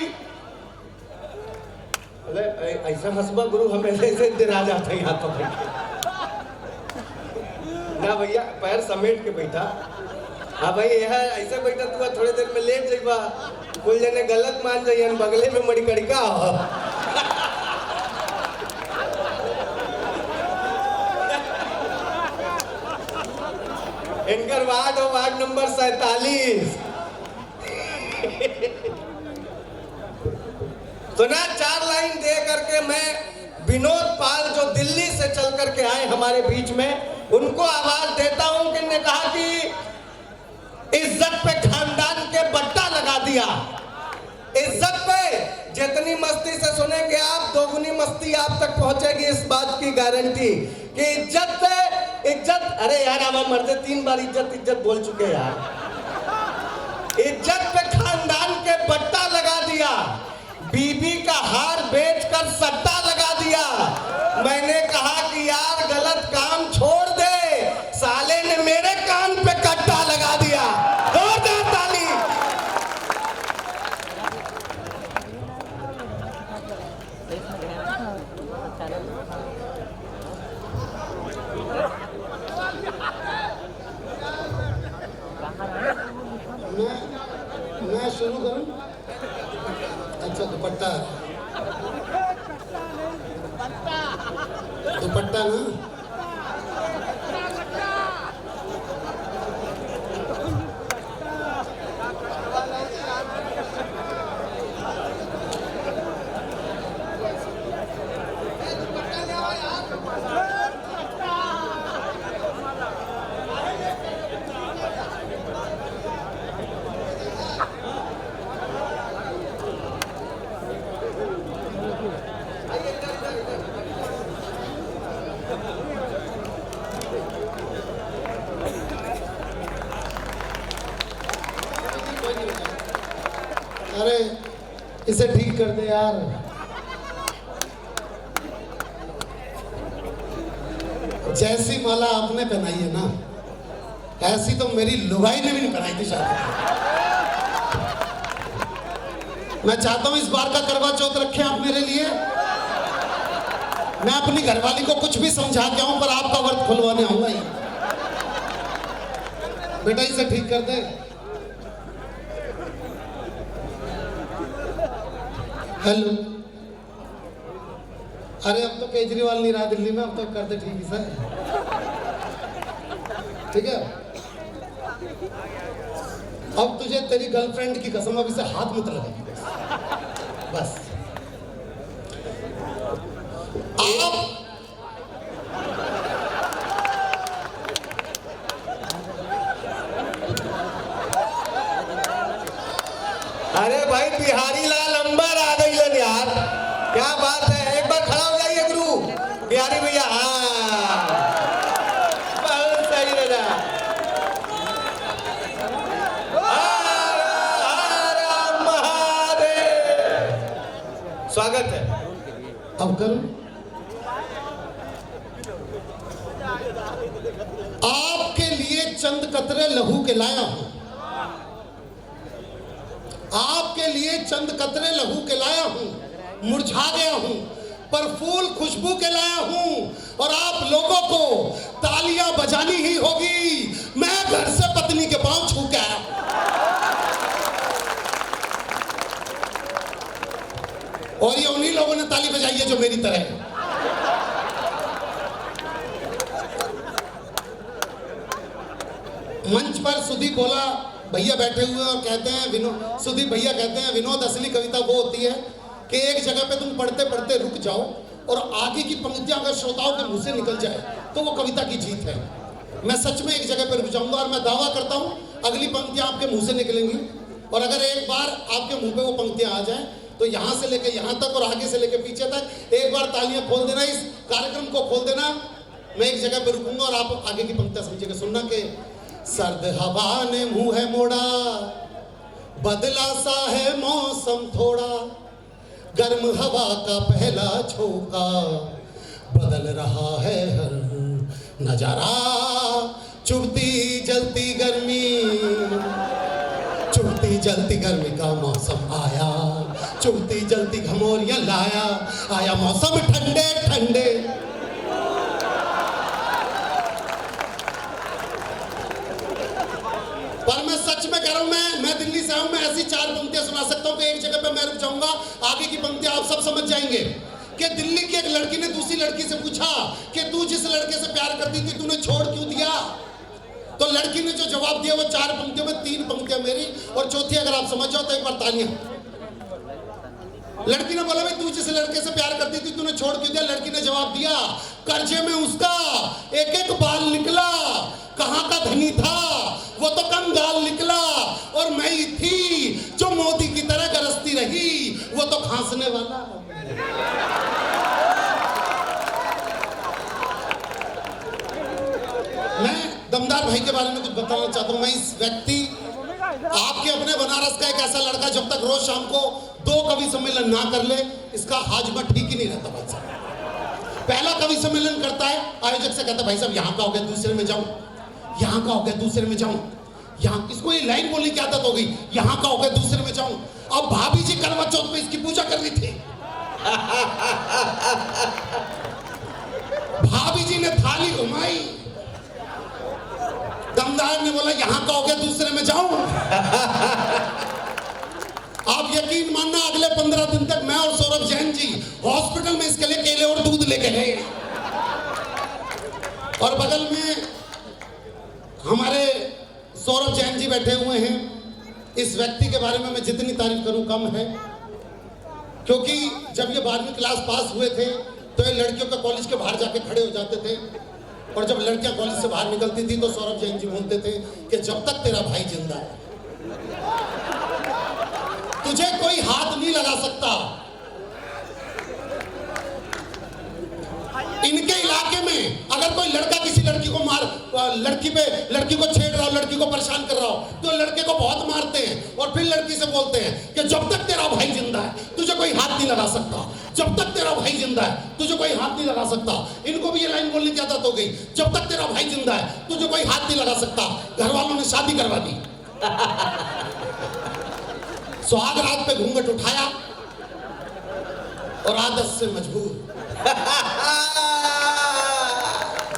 ऐसा हंसबा गुरु, हमें ऐसे दिरा जाता है हाथों पे ना भैया, पैर समेट के बैठा। हाँ भाई यह ऐसे बैठा, तू थोड़ी देर में लेट जाइबा, कोई जने गलत मान जाइए, बगले में मड़ी कड़का हो। इनकर वार्ड और वार्ड नंबर 47। तो ना 4 लाइन दे करके मैं विनोद पाल जो दिल्ली से चल करके आए हमारे बीच में, उनको आवाज देता हूं कि ने कहा कि इज्जत पे खानदान के बट्टा लगा दिया। इज्जत पे जितनी मस्ती से सुनेंगे आप, दोगुनी मस्ती आप तक पहुंचेगी, इस बात की गारंटी कि इज्जत पे इज्जत। अरे यार अब हम मरते 3 बार इज्जत इज्जत बोल चुके यार। इज्जत पे खानदान के बट्टा लगा दिया, बीबी का हार बेचकर सट्टा लगा दिया। मैंने कहा कि यार गलत काम छोड़ दे, साले ने मेरे कान पे कट्टा लगा दिया। जोरदार ताली। मैं शुरू करूं? अच्छा दुपट्टा दुपट्टा ना, अरे इसे ठीक कर दे यार। जैसी माला आपने पहनाई है ना, ऐसी तो मेरी लुगाई ने भी नहीं पहनाई थी शादी। मैं चाहता हूं इस बार का करवा चौथ रखें आप मेरे लिए। मैं अपनी घरवाली को कुछ भी समझा के आऊं, पर आपका व्रत खुलवाने आऊंगा ही। बेटा इसे ठीक कर दे। हेलो, अरे अब तो केजरीवाल नहीं रहा दिल्ली में, अब तो कर दे ठीक है सर। ठीक है, अब तुझे तेरी गर्लफ्रेंड की कसम, अब इसे हाथ मत लगाएगी बस। आप अरे भाई बिहारी लाल अंबर आ गई लन यार, क्या बात है। एक बार खड़ा हो जाइए गुरु बिहारी भैया। हाँ बहुत सही दादा। हर हर महादेव। स्वागत है। अब करूं? आपके लिए चंद कतरे लहू के लाया हूं, आपके लिए चंद कतरे लहू के लाया हूं। मुरझा गया हूं पर फूल खुशबू के लाया हूं, और आप लोगों को तालियां बजानी ही होगी। मैं घर से पत्नी के पांव छू के आया। और ये उन्हीं लोगों ने ताली बजाई है जो मेरी तरह है। मंच पर सुदीप बोला, भैया बैठे हुए और कहते हैं विनोद, सुदीप भैया कहते हैं विनोद असली कविता वो होती है कि एक जगह पे तुम पढ़ते पढ़ते रुक जाओ और आगे की पंक्तियां अगर श्रोताओं के मुंह से निकल जाए तो वो कविता की जीत है। मैं सच में एक जगह पे रुक जाऊंगा और मैं दावा करता हूं अगली पंक्तियां आपके मुंह से निकलेंगी, और अगर एक बार आपके मुंह पे वो पंक्तियां आ जाए तो यहां से लेके यहां तक और आगे से लेके पीछे तक एक बार तालियां खोल देना, इस कार्यक्रम को खोल देना। मैं एक जगह पे रुकूंगा और आप आगे की पंक्तियां समझिएगा। सुनना के सर्द हवा ने मुंह है मोड़ा, बदला सा है मौसम थोड़ा, गर्म हवा का पहला झोंका, बदल रहा है हर नजारा, चुभती जलती गर्मी, चुभती जलती गर्मी का मौसम आया, चुभती जलती घमौरियां लाया, आया मौसम ठंडे ठंडे। पर मैं सच में कह रहा हूं मैं दिल्ली से हूं, मैं ऐसी 4 पंक्तियां सुना सकता हूं कि एक जगह पे मैं रुक जाऊंगा, आगे की पंक्तियां आप सब समझ जाएंगे। कि दिल्ली की एक लड़की ने दूसरी लड़की से पूछा कि तू जिस लड़के से प्यार करती थी तूने छोड़ क्यों दिया? तो लड़की ने जो जवाब दिया वो 4 पंक्तियों में 3 पंक्तियां मेरी और चौथी अगर आप समझ जाओ तो एक बार तालियां। लड़की ने बोला भाई तू जिस लड़के से प्यार करती थी तूने छोड़ क्यों दिया? लड़की ने जवाब दिया कर्जे में उसका एक एक बाल निकला, कहां का धनी था वो तो कंगाल निकला, और मैं ही थी जो मोदी की तरह गरजती रही वो तो खांसने वाला। मैं दमदार भाई के बारे में कुछ बताना चाहता हूं। मैं इस व्यक्ति आपके अपने बनारस का एक ऐसा लड़का जब तक रोज शाम को 2 कवि सम्मेलन ना कर ले इसका हाजमा ठीक ही नहीं रहता। बात साहब पहला कवि सम्मेलन करता है, आयोजक से कहता है भाई साहब यहाँ का हो गया दूसरे में जाऊं, यहाँ का हो गया दूसरे में जाऊं, यहाँ इसको ये लाइन बोलने की आदत हो गई, यहाँ का हो गया दूसरे में जाऊं। अब भाभी जी करवा चौथ में इसकी पूजा कर रही थी, भाभी जी ने थाली घुमाई, दमदार ने बोला यहां का हो गया दूसरे में जाऊं। आप यकीन मानना अगले 15 दिन तक मैं और सौरभ जैन जी हॉस्पिटल में इसके लिए केले और दूध लेके गए। और बगल में हमारे सौरभ जैन जी बैठे हुए हैं। इस व्यक्ति के बारे में मैं जितनी तारीफ करूं कम है, क्योंकि जब ये 12वीं क्लास पास हुए थे तो ये लड़कियों के कॉलेज के बाहर जाके खड़े हो जाते थे, और जब लड़कियां कॉलेज से बाहर निकलती थी तो सौरभ जैन जी बोलते थे कि जब तक तेरा भाई जिंदा है तुझे कोई हाथ नहीं लगा सकता। इनके इलाके में अगर कोई लड़का किसी लड़की को लड़की को छेड़ रहा हो, लड़की को परेशान कर रहा हो तो लड़के को बहुत मारते हैं और फिर लड़की से बोलते हैं कि जब तक तेरा भाई जिंदा है तुझे कोई हाथ नहीं लगा सकता, जब तक तेरा भाई जिंदा है तुझे कोई हाथ नहीं लगा सकता। इनको भी ये लाइन बोलने की आदत हो गई, जब तक तेरा भाई जिंदा है तुझे कोई हाथ नहीं लगा सकता। घर वालों ने शादी करवा दी, सुहाग रात पे घूंघट उठाया और आदत से मजबूर।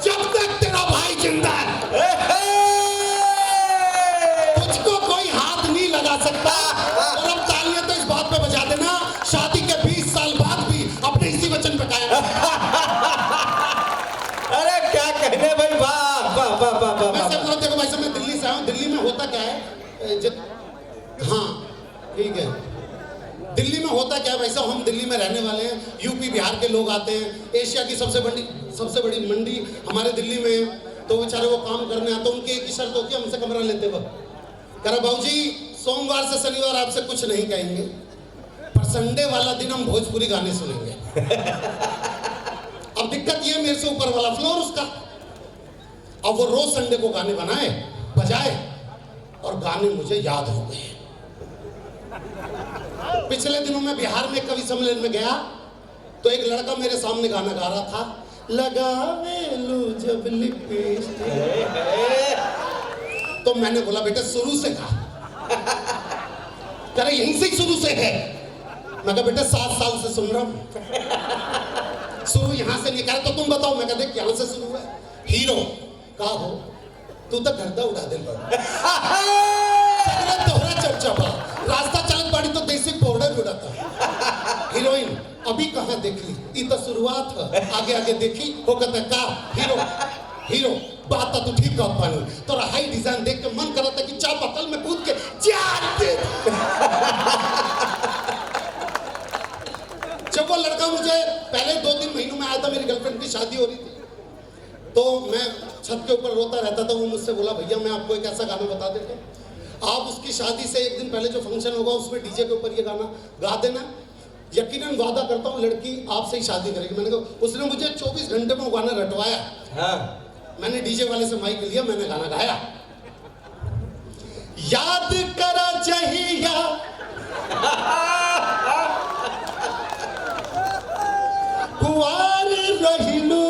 जब तक तेरा भाई जिंदा है तुझको कोई हाथ नहीं लगा सकता। और अब तालियां तो इस बात पे बजा देना शादी के 20 साल बाद भी अपने इसी वचन पे कायम। अरे क्या कहने भाई, वाह वाह वाह वाह वाह। देखो भाई साहब मैं दिल्ली से आया हूं। दिल्ली में होता क्या है, हाँ ठीक है, दिल्ली में होता क्या है भाई साहब, हम दिल्ली में रहने वाले हैं, यूपी बिहार के लोग आते हैं, एशिया की सबसे बड़ी मंडी हमारे दिल्ली में है, तो बेचारे वो काम करने आते हैं। उनकी एक ही शर्त होती है हमसे कमरा लेते वक्त, कह रहा बाबूजी सोमवार से शनिवार आपसे कुछ नहीं कहेंगे पर संडे वाला दिन हम भोजपुरी गाने सुनेंगे। अब दिक्कत ये मेरे से ऊपर वाला फ्लोर उसका, अब वो रोज संडे को गाने बजाए और गाने मुझे याद हो गए। पिछले दिनों में बिहार में कवि सम्मेलन में गया तो एक लड़का मेरे सामने गाना गा रहा था, लगावे लू जब लिपस्टिक। तो मैंने बोला बेटा शुरू से गा। कह रहे यहीं से ही शुरू से है। मैं कहा बेटा 7 साल से सुन रहा हूं, शुरू यहां से नहीं। कह रहा तो तुम बताओ। मैं कहा देख यहां से शुरू है, हीरो का हो तू तो गर्दा उड़ा दे तोहरा चर्चा रास्ता चलत बाड़ी तो देसी पाउडर उड़ाता। हीरोइन अभी कहां देखली, ये तो शुरुआत है, आगे आगे देखी हो कहता का हीरो बात तो ठीक कह पानी तो हाई डिजाइन देख के मन कर रहा था कि चापाकल में कूद के जान दे। जब वो लड़का मुझे पहले 2-3 महीनों में आया था, मेरी गर्लफ्रेंड की शादी हो रही थी, तो मैं छत के ऊपर रोता रहता था। वो मुझसे बोला भैया मैं आपको एक ऐसा गाना बता देता हूँ, आप उसकी शादी से 1 दिन पहले जो फंक्शन होगा उसमें डीजे के ऊपर ये गाना गा देना, यकीनन वादा करता हूँ लड़की आपसे ही शादी करेगी। मैंने कहा, उसने मुझे 24 घंटे में वो गाना रटवाया। हाँ। मैंने डीजे वाले से माइक लिया, मैंने गाना गाया, याद करा चाहिए कुआर रहिलू,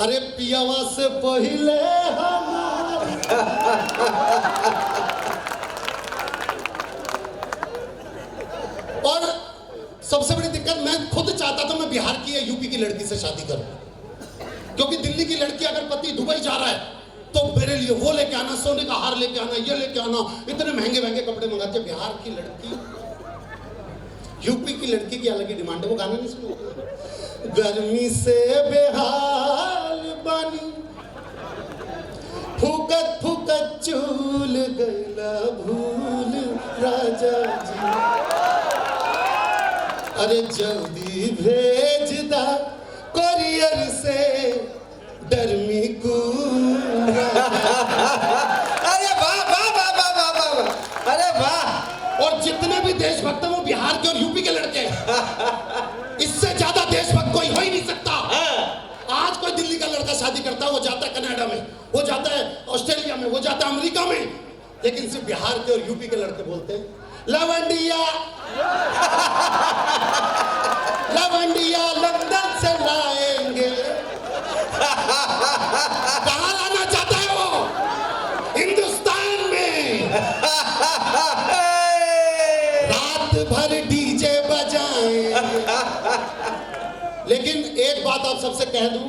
अरे पियावा से पहले और सबसे बड़ी दिक्कत मैं खुद चाहता था मैं बिहार की या यूपी की लड़की से शादी करूं, क्योंकि दिल्ली की लड़की अगर पति दुबई जा रहा है तो मेरे लिए वो लेके आना, सोने का हार लेके आना, ये लेके आना, इतने महंगे महंगे कपड़े मंगाते। बिहार की लड़की, यूपी की लड़की की अलग ही डिमांड है। वो गाना नहीं सुना? गर्मी से बेहाल बनी, फूकत फूकत चूल गैला भूल राजा जी, अरे जल्दी भेज दा कोरियर से डरमी को। अरे वाह वाह वाह वाह वाह वाह वाह, अरे वाह। और जितने भी देशभक्त हैं वो बिहार के और यूपी के लड़के हैं। इससे ज्यादा देशभक्त कोई हो ही नहीं सकता। आज कोई दिल्ली का लड़का शादी करता है, वो जाता है कनाडा में, वो जाता है ऑस्ट्रेलिया में, वो जाता है अमेरिका में, लेकिन सिर्फ बिहार के और यूपी के लड़के बोलते हैं लवंडिया लवंडिया लंदन से लाएंगे। कहाँ लाना चाहता है वो? हिंदुस्तान में। रात भर डीजे बजाएंगे। लेकिन एक बात आप सबसे कह दूं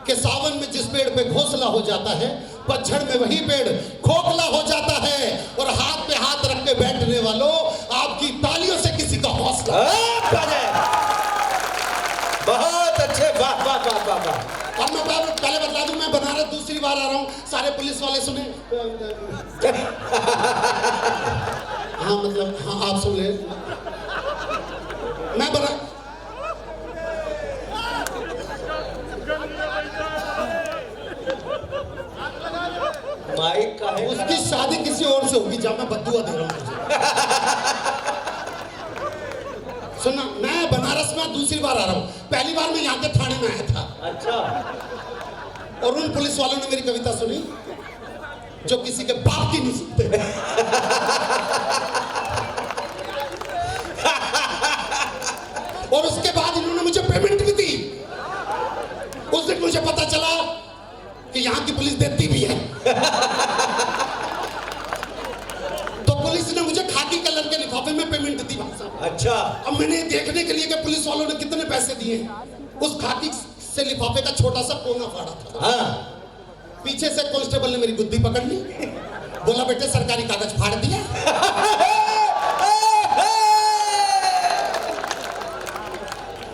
कि सावन में जिस पेड़ पे घोंसला हो जाता है, पतझड़ में वही पेड़ खोखला हो जाता है। और हाथ पे हाथ रख के बैठने वालों, आपकी तालियों से किसी का हौसला। बहुत अच्छे, वाह वाह वाह वाह वाह। अब मैं पहले बता दूं, मैं बनारस दूसरी बार आ रहा हूं। सारे पुलिस वाले सुने। हाँ मतलब हाँ, आप सुन ले। मैं बना माइक का है। उसकी शादी किसी और से होगी, जहां मैं बद्दुआ दे रहा हूं। सुनना, मैं बनारस में दूसरी बार आ रहा हूं। पहली बार मैं यहाँ के थाने में आया था। अच्छा। और उन पुलिस वालों ने मेरी कविता सुनी जो किसी के बाप की नहीं सुनते। और उसके बाद इन्होंने मुझे पेमेंट भी दी। उस दिन मुझे पता चला कि यहाँ की पुलिस देती भी है। तो पुलिस ने मुझे खाकी कलर के लिफाफे में पेमेंट दी भाई साहब। अच्छा। अब मैंने देखने के लिए कि पुलिस वालों ने कितने पैसे दिए, उस खाकी से लिफाफे का छोटा सा कोना फाड़ा था। हाँ। पीछे से कांस्टेबल ने मेरी गुद्दी पकड़ ली, बोला बेटे सरकारी कागज फाड़ दिया।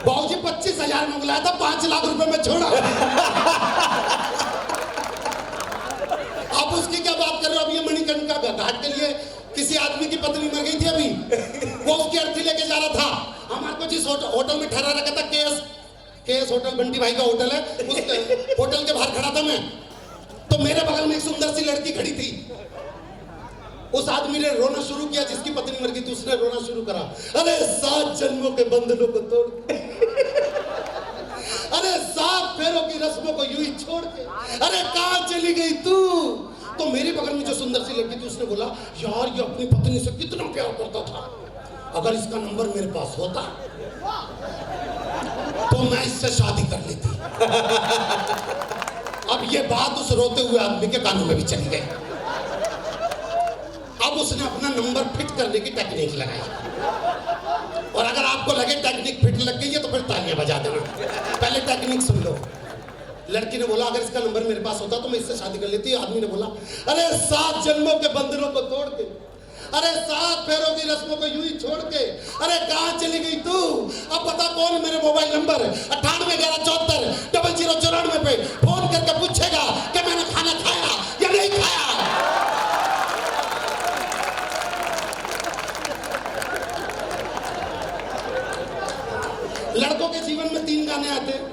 बाबूजी 25,000 में बुलाया था, 5 लाख रुपए में छोड़ा। आप उसकी क्या बात कर रहे हो? अब ये मणिकर्णिका घाट के लिए किसी आदमी की पत्नी मर गई थी अभी, वो उसकी अर्थी लेके जा रहा था। हमारे को जिस होटल में ठहरा रखा था, केएस होटल, बंटी भाई का होटल है, उस होटल के बाहर खड़ा था मैं। तो मेरे बगल में एक सुंदर सी लड़की खड़ी थी। उस आदमी ने रोना शुरू किया, जिसकी पत्नी मर गई थी उसने रोना शुरू करा। अरे 7 जन्मों के बंधनों को तोड़, अरे 7 फेरों की रस्मों को यूं ही छोड़ के, अरे कहाँ चली गई तू? तो मेरे बगल में जो सुंदर सी लड़की थी उसने बोला, यार ये अपनी पत्नी से कितना प्यार करता था, अगर इसका नंबर मेरे पास होता तो मैं इससे शादी कर लेती। अब ये बात उस रोते हुए आदमी के कानों में भी चली गई। अब उसने अपना नंबर फिट करने की टेक्निक लगाई। और अगर आपको लगे टेक्निक फिट लग गई है तो फिर तालियां बजा देना। पहले टेक्निक सुन लो। लड़की ने बोला, अगर इसका नंबर मेरे पास होता तो मैं इससे शादी कर लेती। आदमी ने बोला, अरे 7 जन्मों के बंधनों को तोड़ के, अरे 7 फेरों की रस्मों को यूं ही छोड़ के, अरे कहाँ चली गई तू? अब बता कौन मेरे मोबाइल नंबर 9811740094 पे फोन करके पूछेगा कि मैंने खाना खाया या नहीं खाया। लड़कों के जीवन में 3 गाने आते हैं।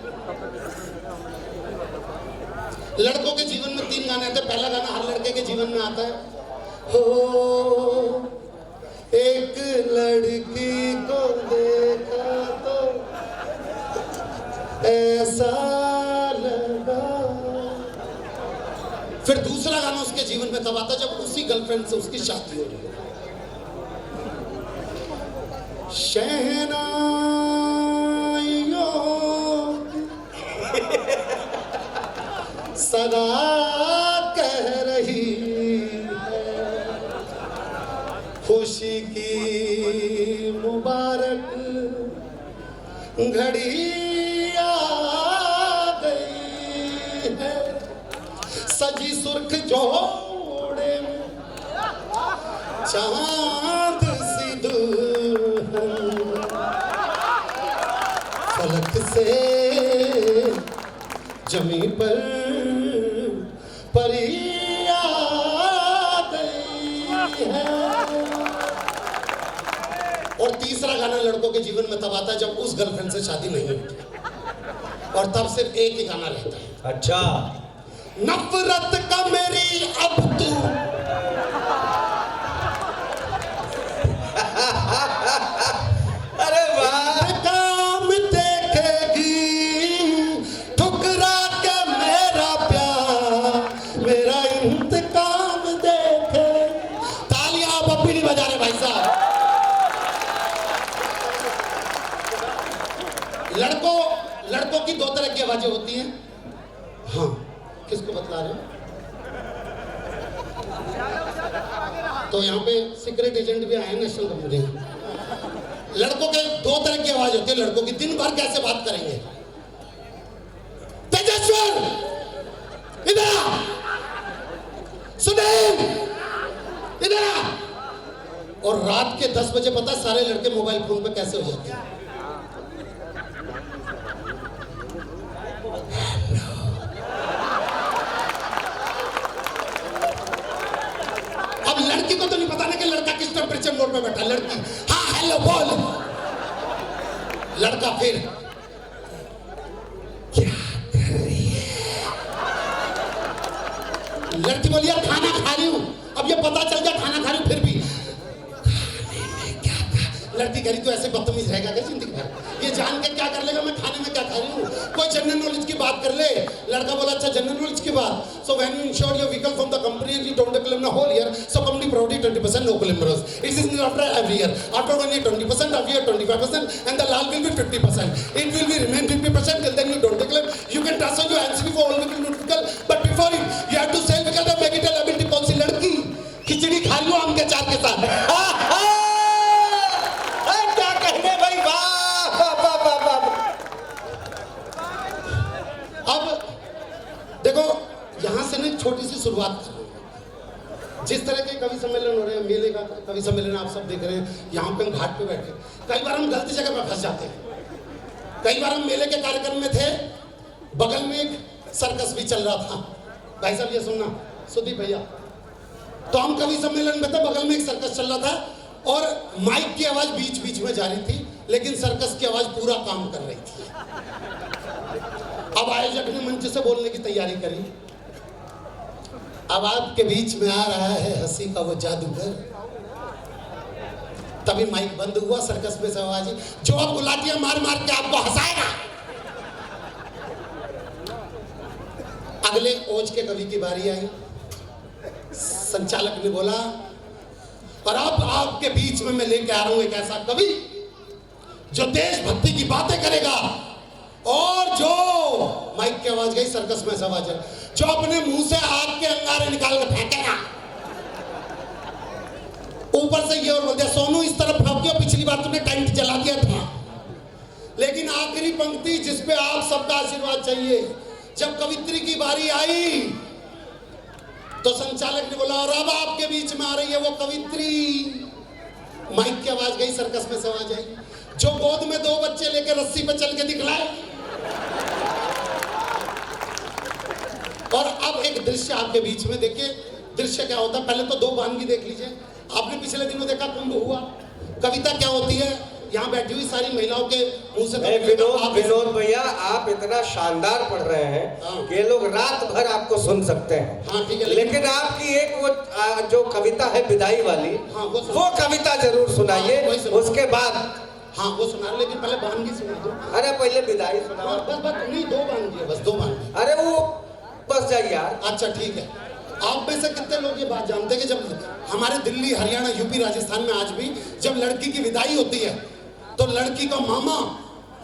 लड़कों के जीवन में 3 गाने आते हैं। पहला गाना हर लड़के के जीवन में आता है, हो एक लड़की को देखा तो ऐसा लगा। फिर दूसरा गाना उसके जीवन में तब आता जब उसी गर्लफ्रेंड से उसकी शादी हो रही है। शहनाइयों सदा कह रही खुशी की मुबारक घड़ी आ गई है। सजी सुर्ख जोड़े में चांद सी दुल्हन फलक से जमी पर परिया गई है। और तीसरा गाना लड़कों के जीवन में तब आता है जब उस गर्लफ्रेंड से शादी नहीं होती और तब सिर्फ एक ही गाना रहता है। अच्छा, नफरत का मेरी अब तू अरे वाह, काम देखेगी ठुकरा के मेरा प्यार मेरा इंतकाम देखे। तालियां आप अभी नहीं बजा रहे भाई साहब। लड़कों की दो तरह की आवाजें होती हैं। हाँ, किसको बतला रहे हो? तो यहाँ पे सीक्रेट एजेंट भी आए हैं नेशनल कंपनी। लड़कों के दो तरह की आवाज होती है लड़कों की। दिन भर कैसे बात करेंगे? तेजस्वर इधर आ, सुनील इधर आ। और रात के 10 बजे पता है सारे लड़के मोबाइल फोन पे कैसे हो जाते हैं? अब लड़की को तो नहीं पता ना कि लड़का किस टेम्परेचर मोड पे बैठा। लड़की हाँ हेलो बोल, लड़का फिर क्या कर रही है? लड़की बोली यार खाना खा रही हूं। अब ये पता चल गया खाना खा रही हूं, फिर भी खाने में क्या खा। लड़की कह रही तो ऐसे बदतमीज रहेगा क्या जिंदगी भर? ये जान के क्या कर लेगा मैं खाने में क्या खा रही हूँ? कोई जनरल नॉलेज की बात कर ले। लड़का बोला अच्छा जनरल नॉलेज की बात। So when you insure your vehicle from the company and you don't claim the whole year, so company provide 20% no claim bonus. It is not after every year. After 1 year 20%, after year 25%, and the last will be 50%. It will be remain 50% till then you don't claim. You can transfer your NCP for all vehicle, but before it, you have to sell vehicle the make it a liability policy. लड़की खिचड़ी खा लो आम के चार के साथ। क्या कहने भाई, वाह वाह वाह वाह वाह। अब देखो यहां से ना एक छोटी सी शुरुआत करूंगा। जिस तरह के कवि सम्मेलन हो रहे हैं, मेले का कवि सम्मेलन आप सब देख रहे हैं, यहाँ पे हम घाट पे बैठे, कई बार हम गलती जगह पे फंस जाते हैं। कई बार हम मेले के कार्यक्रम में थे, बगल में एक सर्कस भी चल रहा था। भाई साहब ये सुनना, सुदीप भैया, तो हम कवि सम्मेलन में थे, बगल में एक सर्कस चल रहा था और माइक की आवाज बीच बीच में जा रही थी, लेकिन सर्कस की आवाज पूरा काम कर रही थी। अब आयोजक ने मंच से बोलने की तैयारी करी। अब आपके बीच में आ रहा है हंसी का वो जादूगर। तभी माइक बंद हुआ, सर्कस में से आवाज जो अब गुलाटियां मार मार के आपको हंसाएगा। अगले ओज के कवि की बारी आई। संचालक ने बोला और अब आपके बीच में मैं लेके आ रहा हूं एक ऐसा कवि जो देशभक्ति की बातें करेगा और जो माइक की आवाज गई, सर्कस में आवाज है, जो अपने मुंह से आग के अंगारे निकाल के फेंकेगा। ऊपर से ये और बोल दिया सोनू इस तरफ फेंकियो, पिछली बार तुमने टेंट जला दिया था। लेकिन आखिरी पंक्ति जिसपे आप सबका आशीर्वाद चाहिए, जब कवित्री की बारी आई तो संचालक ने बोला और अब आपके बीच में आ रही है वो कवित्री। माइक की आवाज गई, सर्कस में से आवाज आई, जो गोद में 2 बच्चे लेकर रस्सी पे चल के दिखलाए। और अब एक दृश्य आपके बीच में देखिए, दृश्य क्या होता है। पहले तो 2 वानगी देख लीजिए। आपने पिछले दिनों देखा कुंभ हुआ। कविता क्या होती है, यहाँ बैठी हुई सारी महिलाओं के मुंह से विनोद भैया, आप इतना शानदार पढ़ रहे हैं कि ये लोग रात भर आपको सुन सकते हैं। हाँ ठीक है, लेकिन आपकी एक वो जो कविता है विदाई वाली, हाँ, वो कविता जरूर सुनाइए। उसके बाद हाँ वो सुना, लेकिन पहले वानगी सुना दो। अरे पहले विदाई सुनाओ। बस नहीं, 2 वानगी है, बस 2 वानगी। अरे वो बस जाइए यार। अच्छा ठीक है। आप में से कितने लोग ये बात जानते हैं कि जब हमारे दिल्ली, हरियाणा, यूपी, राजस्थान में आज भी जब लड़की की विदाई होती है तो लड़की का मामा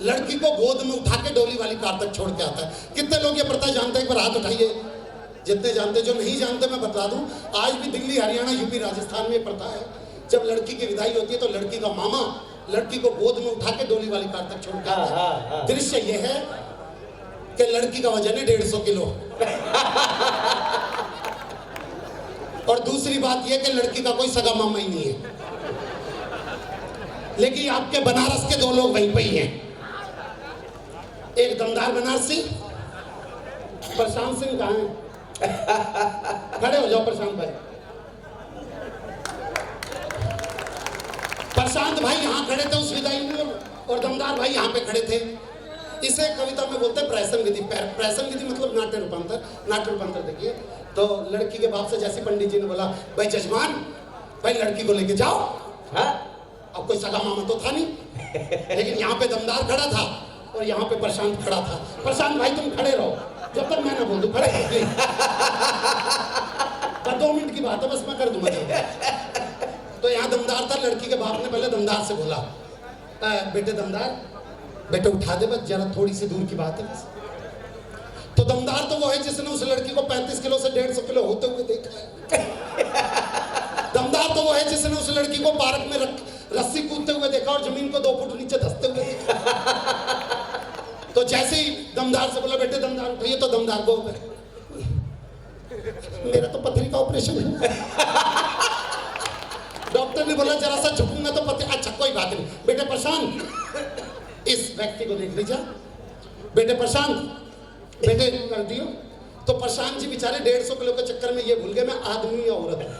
लड़की को गोद में उठा के डोली वाली कार तक छोड़ के आता है। कितने लोग ये प्रथा जानते हैं? एक बार हाथ उठाइए जितने जानते। जो नहीं जानते मैं बता दूं, आज भी दिल्ली, हरियाणा, यूपी, राजस्थान में प्रथा है, जब लड़की की विदाई होती है तो लड़की का मामा लड़की को गोद में उठा के डोली वाली कार तक छोड़ के आता है। दृश्य यह है कि लड़की का वजन है 150 किलो दूसरी बात यह कि लड़की का कोई सगा मामा ही नहीं है, लेकिन आपके बनारस के दो लोग वहीं पे ही हैं। एक दमदार बनारसी, प्रशांत सिंह कहाँ है? खड़े हो जाओ प्रशांत भाई। प्रशांत भाई यहाँ खड़े थे उस विदाई में, और दमदार भाई यहाँ पे खड़े थे। इसे कविता में बोलते हैं प्रहसन विधि। प्रहसन विधि मतलब नाट्य रूपांतर। नाट्य रूपांतर देखिए, तो लड़की के बाप से जैसे पंडित जी ने बोला, भाई जजमान, भाई लड़की को लेके जाओ। हाँ, अब कोई सगा मामा तो था नहीं, लेकिन यहाँ पे दमदार खड़ा था और यहाँ पे प्रशांत खड़ा था। प्रशांत भाई तुम खड़े रहो जब तक मैं ना बोल दूं, खड़े रहो। 2 मिनट की बात है, बस मैं कर दूंगा। तो यहाँ दमदार था, लड़की के बाप ने पहले दमदार से बोला, बेटे दमदार, बेटे उठा दे, बस जरा थोड़ी सी दूर की बात है बस। तो दमदार तो वो है जिसने उस लड़की को 35 किलो से 150 किलो होते हुए देखा है। दमदार तो वो है जिसने उस लड़की को पार्क में रस्सी कूदते हुए देखा और जमीन को 2 फुट नीचे धंसते हुए देखा। तो जैसे ही दमदार से बोला, बेटे दमदार उठाइए, तो दमदार को मेरा तो पथरी का ऑपरेशन है। डॉक्टर ने बोला जरा सा झुकूंगा तो पथरी। अच्छा कोई बात नहीं, बेटे प्रशांत, इस व्यक्ति को देख लीजिए। बेटे प्रशांत, बेटे कर दियो। तो प्रशांत जी बेचारे 150 किलो के चक्कर में ये भूल गए मैं आदमी या औरत हूं।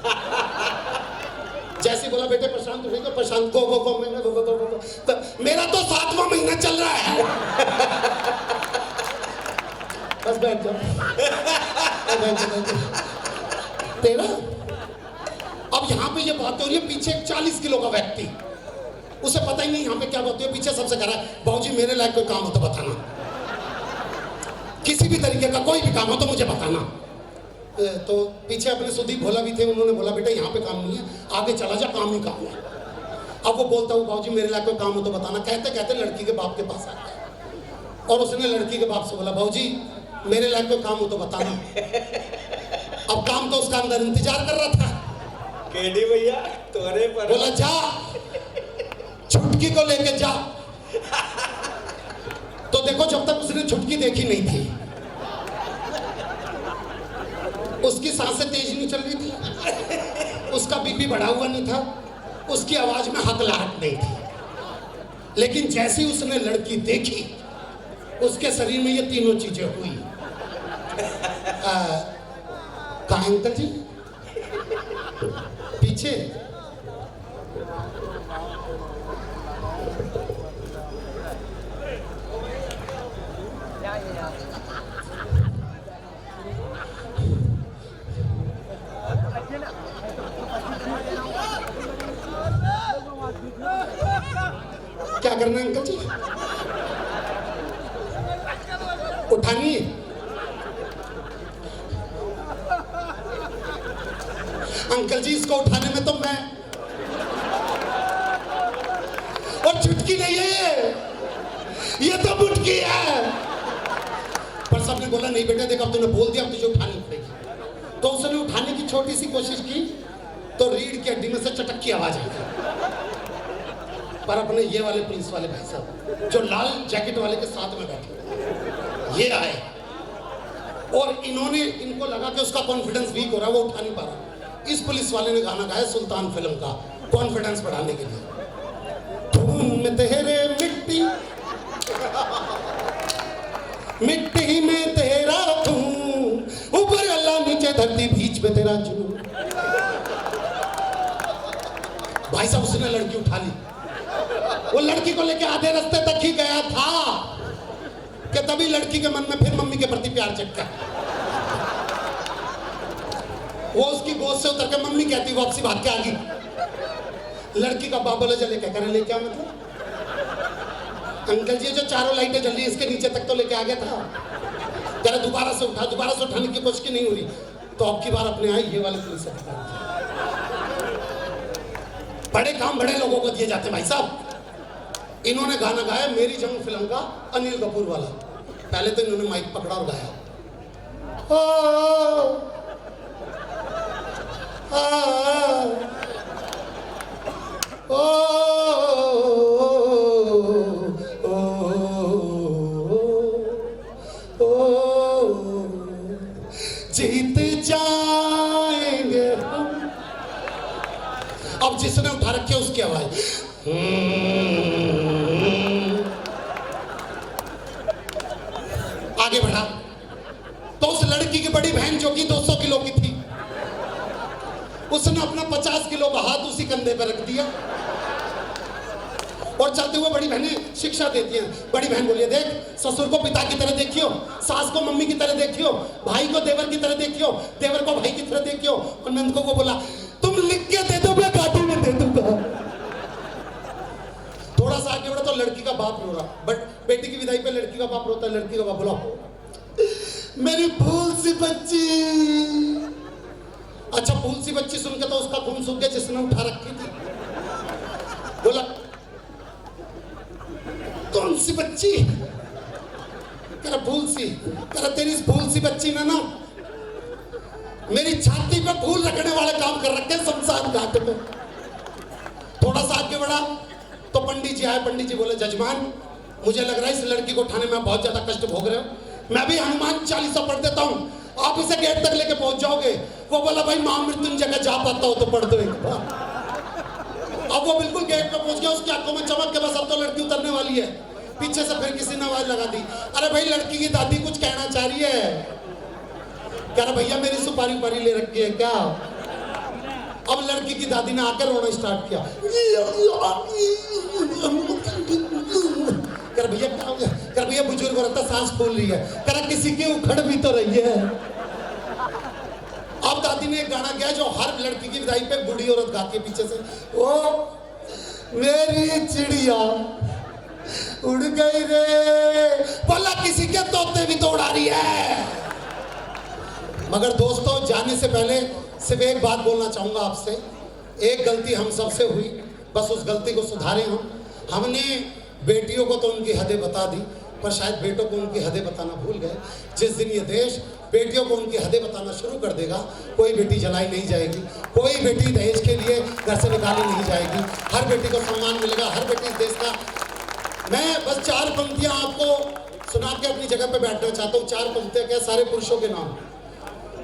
जैसे बोला बेटे प्रशांत उठे, तो प्रशांत को मैंने तो मेरा तो 7वां महीना चल रहा है। बस बैठ जाओ, तेरा। अब यहाँ पे ये बात हो रही है, पीछे एक 40 किलो का व्यक्ति, उसे पता ही नहीं यहाँ पे क्या बात है। पीछे सबसे कह रहा है, बाबूजी मेरे लायक कोई काम हो तो बताना, किसी भी तरीके का कोई भी काम हो तो मुझे बताना। तो पीछे अपने सुदीप भोला भी थे, उन्होंने बोला बेटा यहाँ पे काम नहीं है, आगे चला जा, काम ही काम है। अब वो बोलता हूँ, बाबूजी मेरे लायक कोई काम हो तो बताना। कहते कहते लड़की के बाप के पास आ गया और उसने लड़की के बाप से बोला, बाबूजी मेरे लायक कोई काम हो तो बताना। अब काम तो उसका अंदर इंतजार कर रहा था। केडी भैया तोरे पर बोला जा, छुटकी को लेके जा। तो देखो जब तक उसने छुटकी देखी नहीं थी, उसकी सांसें तेज नहीं चल रही थी, उसका बीपी बढ़ा हुआ नहीं था, उसकी आवाज में हकलाहट नहीं थी। लेकिन जैसे ही उसने लड़की देखी, उसके शरीर में ये तीनों चीजें हुई। कहाँ अंकल जी? पीछे। क्या करना है अंकल जी? उठानी है? अंकल जी इसको उठाने में तो मैं, और छुटकी नहीं है ये तो बुटकी है। पर सबने बोला नहीं बेटा देख, अब तूने बोल दिया, अब तुझे उठानी पड़ेगी। तो उसने उठाने की छोटी सी कोशिश की तो रीढ़ की हड्डी में से चटक की आवाज आई। पर अपने ये वाले पुलिस वाले भाई साहब जो लाल जैकेट वाले के साथ में बैठे, ये आए और इन्होंने, इनको लगा कि उसका कॉन्फिडेंस वीक हो रहा है, वो उठा नहीं पा रहा। इस पुलिस वाले ने गाना गाया सुल्तान फिल्म का, कॉन्फिडेंस बढ़ाने के लिए। धूम में तेरे मिट्टी, मिट्टी में तेरा धूम, ऊपर अल्लाह नीचे धरती, बीच में तेरा जुनून। भाई साहब उसने लड़की उठा ली। वो लड़की को लेके आधे रास्ते तक ही गया था कि तभी लड़की के मन में फिर मम्मी के प्रति प्यार जगा। वो उसकी गोद से उतर के मम्मी कहती, वापसी भाग के आ गई। लड़की का बाप बोले चले, क्या करे ले, क्या मतलब? अंकल जी जो चारों लाइटें जल रही इसके नीचे तक तो लेके आ गया था। कह रहा दोबारा से उठा, दोबारा से उठाने की कोशिश नहीं हो रही। तो अब की बार अपने आई ये वाले पुलिस अधिकारी। बड़े काम बड़े लोगों को दिए जाते भाई साहब। इन्होंने गाना गाया मेरी जंग फिल्म का, अनिल कपूर वाला। पहले तो इन्होंने माइक पकड़ा और गाया, ओ, ओ, ओ, जीत जाएंगे हम अब जिसने उठा रखी है उसकी आवाज। आगे बढ़ा तो उस लड़की की बड़ी बहन जो कि 200 किलो की थी, उसने अपना 50 किलो का हाथ उसी कंधे पर रख दिया और चलते हुए बड़ी बहनें शिक्षा देती हैं। बड़ी बहन बोलिए, देख, ससुर को पिता की तरह देखियो, सास को मम्मी की तरह देखियो, भाई को देवर की तरह देखियो, देवर को भाई की तरह देखियो। और नंदको को बोला, तुम लिख के दे दो, मैं काटी में दे दूंगा। थोड़ा सा आगे बढ़ा तो लड़की का बाप रो रहा, बट बेटी की विदाई पे लड़की का बाप रोता है। लड़की का बाप बोला, मेरी भूल सी बच्ची। अच्छा, भूल सी बच्ची सुनकर तो उसका खून सूख गया जिसने उठा रखी थी। बोला, कौन सी बच्ची? कह भूल सी। कह तेरी इस भूल सी बच्ची ने ना मेरी छाती पे फूल रखने वाले काम कर रखे शमशान घाट में। थोड़ा सा आगे बढ़ा तो पंडित जी आए। पंडित जी बोले, जजमान, मुझे लग रहा है इस लड़की को उठाने में बहुत ज्यादा कष्ट भोग रहे हो, मैं भी हनुमान चालीसा पढ़ देता हूँ, आप इसे गेट तक लेके पहुंच जाओगे। वो बोला, भाई महामृत्युंजय का जा पाता हो तो पढ़ दो एक बार। अब वो बिल्कुल गेट पे पहुंच गया, उसकी आंखों में चमक के बस अब तो लड़की उतरने वाली है। पीछे से फिर किसी ने आवाज लगा दी, अरे भाई लड़की की दादी कुछ कहना चाह रही है। कह रहा, भैया मेरी सुपारी उपारी ले रखी है क्या? अब लड़की की दादी ने आकर रोना स्टार्ट किया। कर भैया क्या हो गया? कर भैया बुजुर्ग औरत सांस फूल रही है। कर किसी की उखड़ भी तो रही है। अब दादी ने एक गाना गाया जो हर लड़की की विदाई पे बूढ़ी औरत गाती है पीछे से, ओ मेरी चिड़िया उड़ गई रे। बोला, किसी के तोते भी तो उड़ा रही है। मगर दोस्तों, जाने से पहले सिर्फ एक बात बोलना चाहूंगा आपसे। एक गलती हम सबसे हुई, बस उस गलती को सुधारें हम। हमने बेटियों को तो उनकी हदें बता दी, पर शायद बेटों को उनकी हदें बताना भूल गए। जिस दिन ये देश बेटियों को उनकी हदें बताना शुरू कर देगा, कोई बेटी जलाई नहीं जाएगी, कोई बेटी दहेज के लिए घर से निकाली नहीं जाएगी, हर बेटी को सम्मान मिलेगा, हर बेटी इस देश का। मैं बस 4 पंक्तियां आपको सुना के अपनी जगह पे बैठना चाहता हूँ। 4 पंक्तियां क्या, सारे पुरुषों के नाम।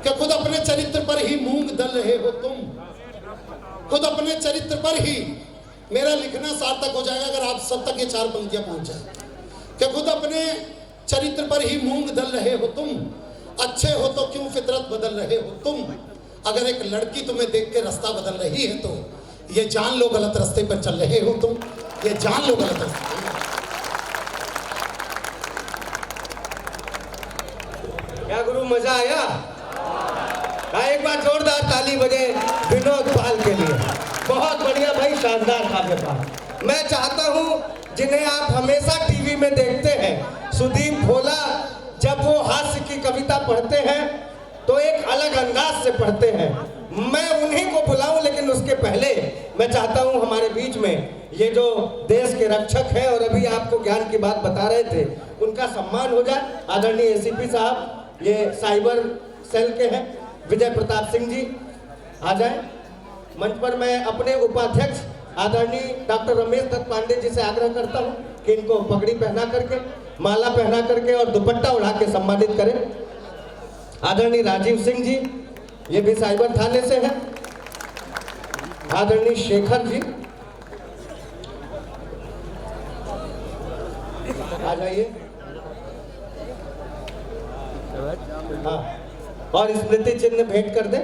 क्या खुद अपने चरित्र पर ही मूंग दल रहे हो तुम, खुद अपने चरित्र पर ही। मेरा लिखना सार्थक हो जाएगा अगर आप सब तक ये 4 पंक्तियां पहुंच जाए। क्या खुद अपने चरित्र पर ही मूंग दल रहे हो तुम, अच्छे हो तो क्यों फितरत बदल रहे हो तुम। अगर एक लड़की तुम्हें देख के रास्ता बदल रही है तो ये जान लो गलत रास्ते पर चल रहे हो तुम, ये जान लो गलत रास्ते। क्या गुरु, मजा आया? एक बार जोरदार ताली बजे विनोद पाल के लिए। बहुत बढ़िया भाई, शानदार था पेपर। मैं चाहता हूं जिन्हें आप हमेशा टीवी में देखते हैं, सुदीप भोला, जब वो हास्य की कविता पढ़ते हैं तो एक अलग अंदाज से पढ़ते हैं। मैं उन्हीं को बुलाऊं, लेकिन उसके पहले मैं चाहता हूं हमारे बीच में ये जो देश के रक्षक हैं और अभी आपको ज्ञान की बात बता रहे थे, उनका सम्मान हो जाए। आदरणीय एसीपी साहब, ये साइबर सेल के हैं, विजय प्रताप सिंह जी आ जाए मंच पर। मैं अपने उपाध्यक्ष आदरणीय डॉक्टर रमेश दत्त पांडे जी से आग्रह करता हूं कि इनको पगड़ी पहना करके, माला पहना करके और दुपट्टा उड़ा के सम्मानित करें। आदरणीय राजीव सिंह जी, ये भी साइबर थाने से हैं। आदरणीय शेखर जी आ जाइए। हाँ, और स्मृति चिन्ह भेंट कर दे।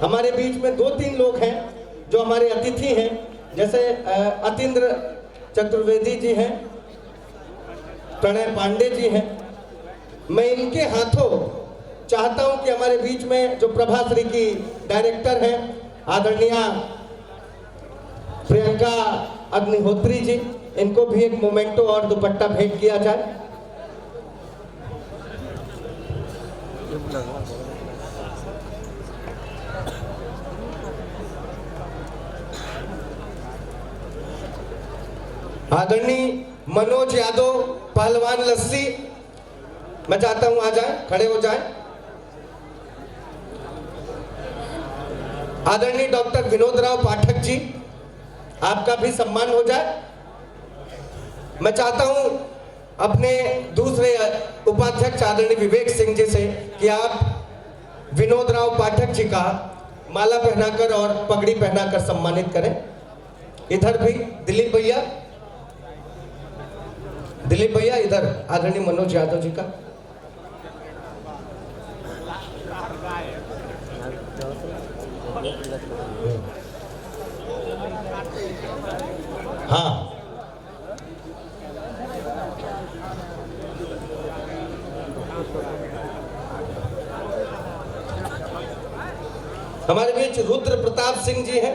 हमारे बीच में 2-3 लोग हैं जो हमारे अतिथि हैं, जैसे अतीन्द्र चतुर्वेदी जी हैं, प्रणय पांडे जी हैं। मैं इनके हाथों चाहता हूं कि हमारे बीच में जो प्रभाश्री की डायरेक्टर हैं आदरणीय प्रियंका अग्निहोत्री जी, इनको भी एक मोमेंटो और दुपट्टा भेंट किया जाए। आदरणीय मनोज यादव, पहलवान लस्सी, मैं चाहता हूं आ जाए, खड़े हो जाए। आदरणीय डॉक्टर विनोद राव पाठक जी, आपका भी सम्मान हो जाए। मैं चाहता हूं अपने दूसरे उपाध्यक्ष आदरणीय विवेक सिंह जी से कि आप विनोद राव पाठक जी का माला पहनाकर और पगड़ी पहनाकर सम्मानित करें। इधर भी दिलीप भैया इधर आदरणीय मनोज यादव जी का। हाँ, हमारे बीच रुद्र प्रताप सिंह जी हैं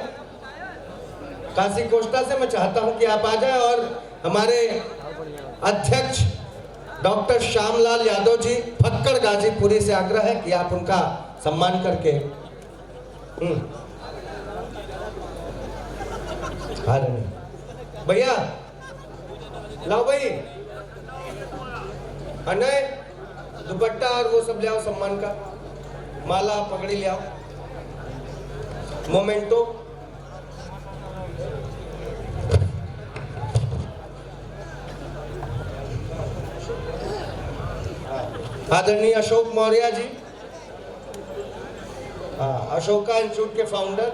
काशी कोष्टा से। मैं चाहता हूं कि आप आ जाएं और हमारे अध्यक्ष डॉक्टर श्यामलाल यादव जी फक्कड़ गाजीपुरी से आग्रह है कि आप उनका सम्मान करके भैया लाओ भाई, अनय दुपट्टा और वो सब ले आओ, सम्मान का माला पगड़ी ले आओ, मोमेंटो। आदरणीय अशोक मौर्य जी, अशोका इंस्टीट्यूट के फाउंडर।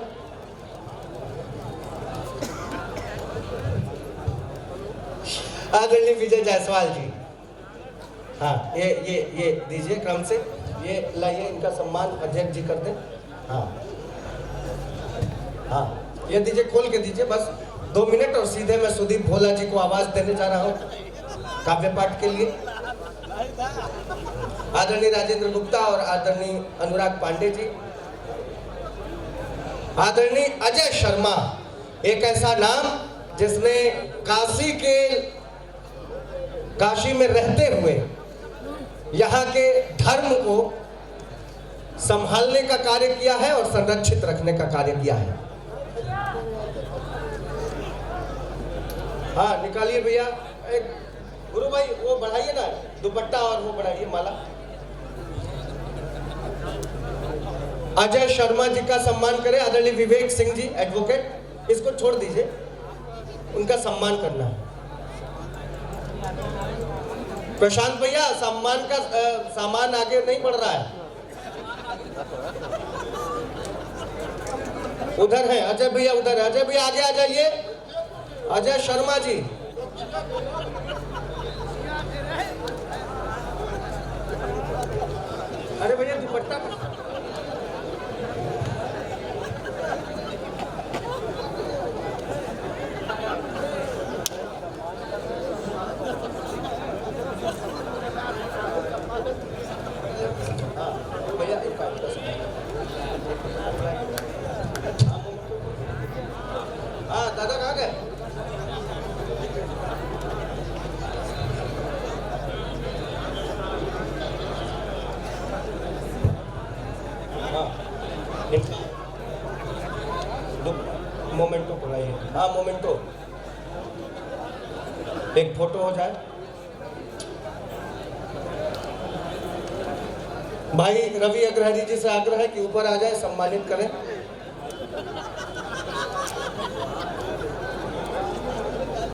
आदरणीय विजय जायसवाल जी, हाँ ये दीजिए क्रम से, ये लाइए, इनका सम्मान अध्यक्ष जी कर दें। हाँ ये दीजिए, खोल के दीजिए, बस 2 मिनट और सीधे मैं सुदीप भोला जी को आवाज देने जा रहा हूँ काव्य पाठ के लिए। आदरणीय राजेंद्र गुप्ता और आदरणीय अनुराग पांडे जी। आदरणीय अजय शर्मा, एक ऐसा नाम जिसने काशी में रहते हुए यहाँ के धर्म को संभालने का कार्य किया है और संरक्षित रखने का कार्य किया है। हाँ निकालिए भैया, एक गुरु भाई वो बढ़ाइए ना दुपट्टा और वो बढ़ाइए माला। अजय शर्मा जी का सम्मान करें। आदरणीय विवेक सिंह जी एडवोकेट, इसको छोड़ दीजिए, उनका सम्मान करना है। प्रशांत भैया, सम्मान का सामान आगे नहीं बढ़ रहा है, उधर है अजय भैया, उधर है अजय भैया, आगे आ जाइए। अजय शर्मा जी, अरे भैया दुपट्टा दादा कहाँ गए? मोमेंटो बुलाइए। हाँ मोमेंटो, एक फोटो हो जाए। भाई रवि अग्रहरी जी से आग्रह है कि ऊपर आ जाए, सम्मानित करें।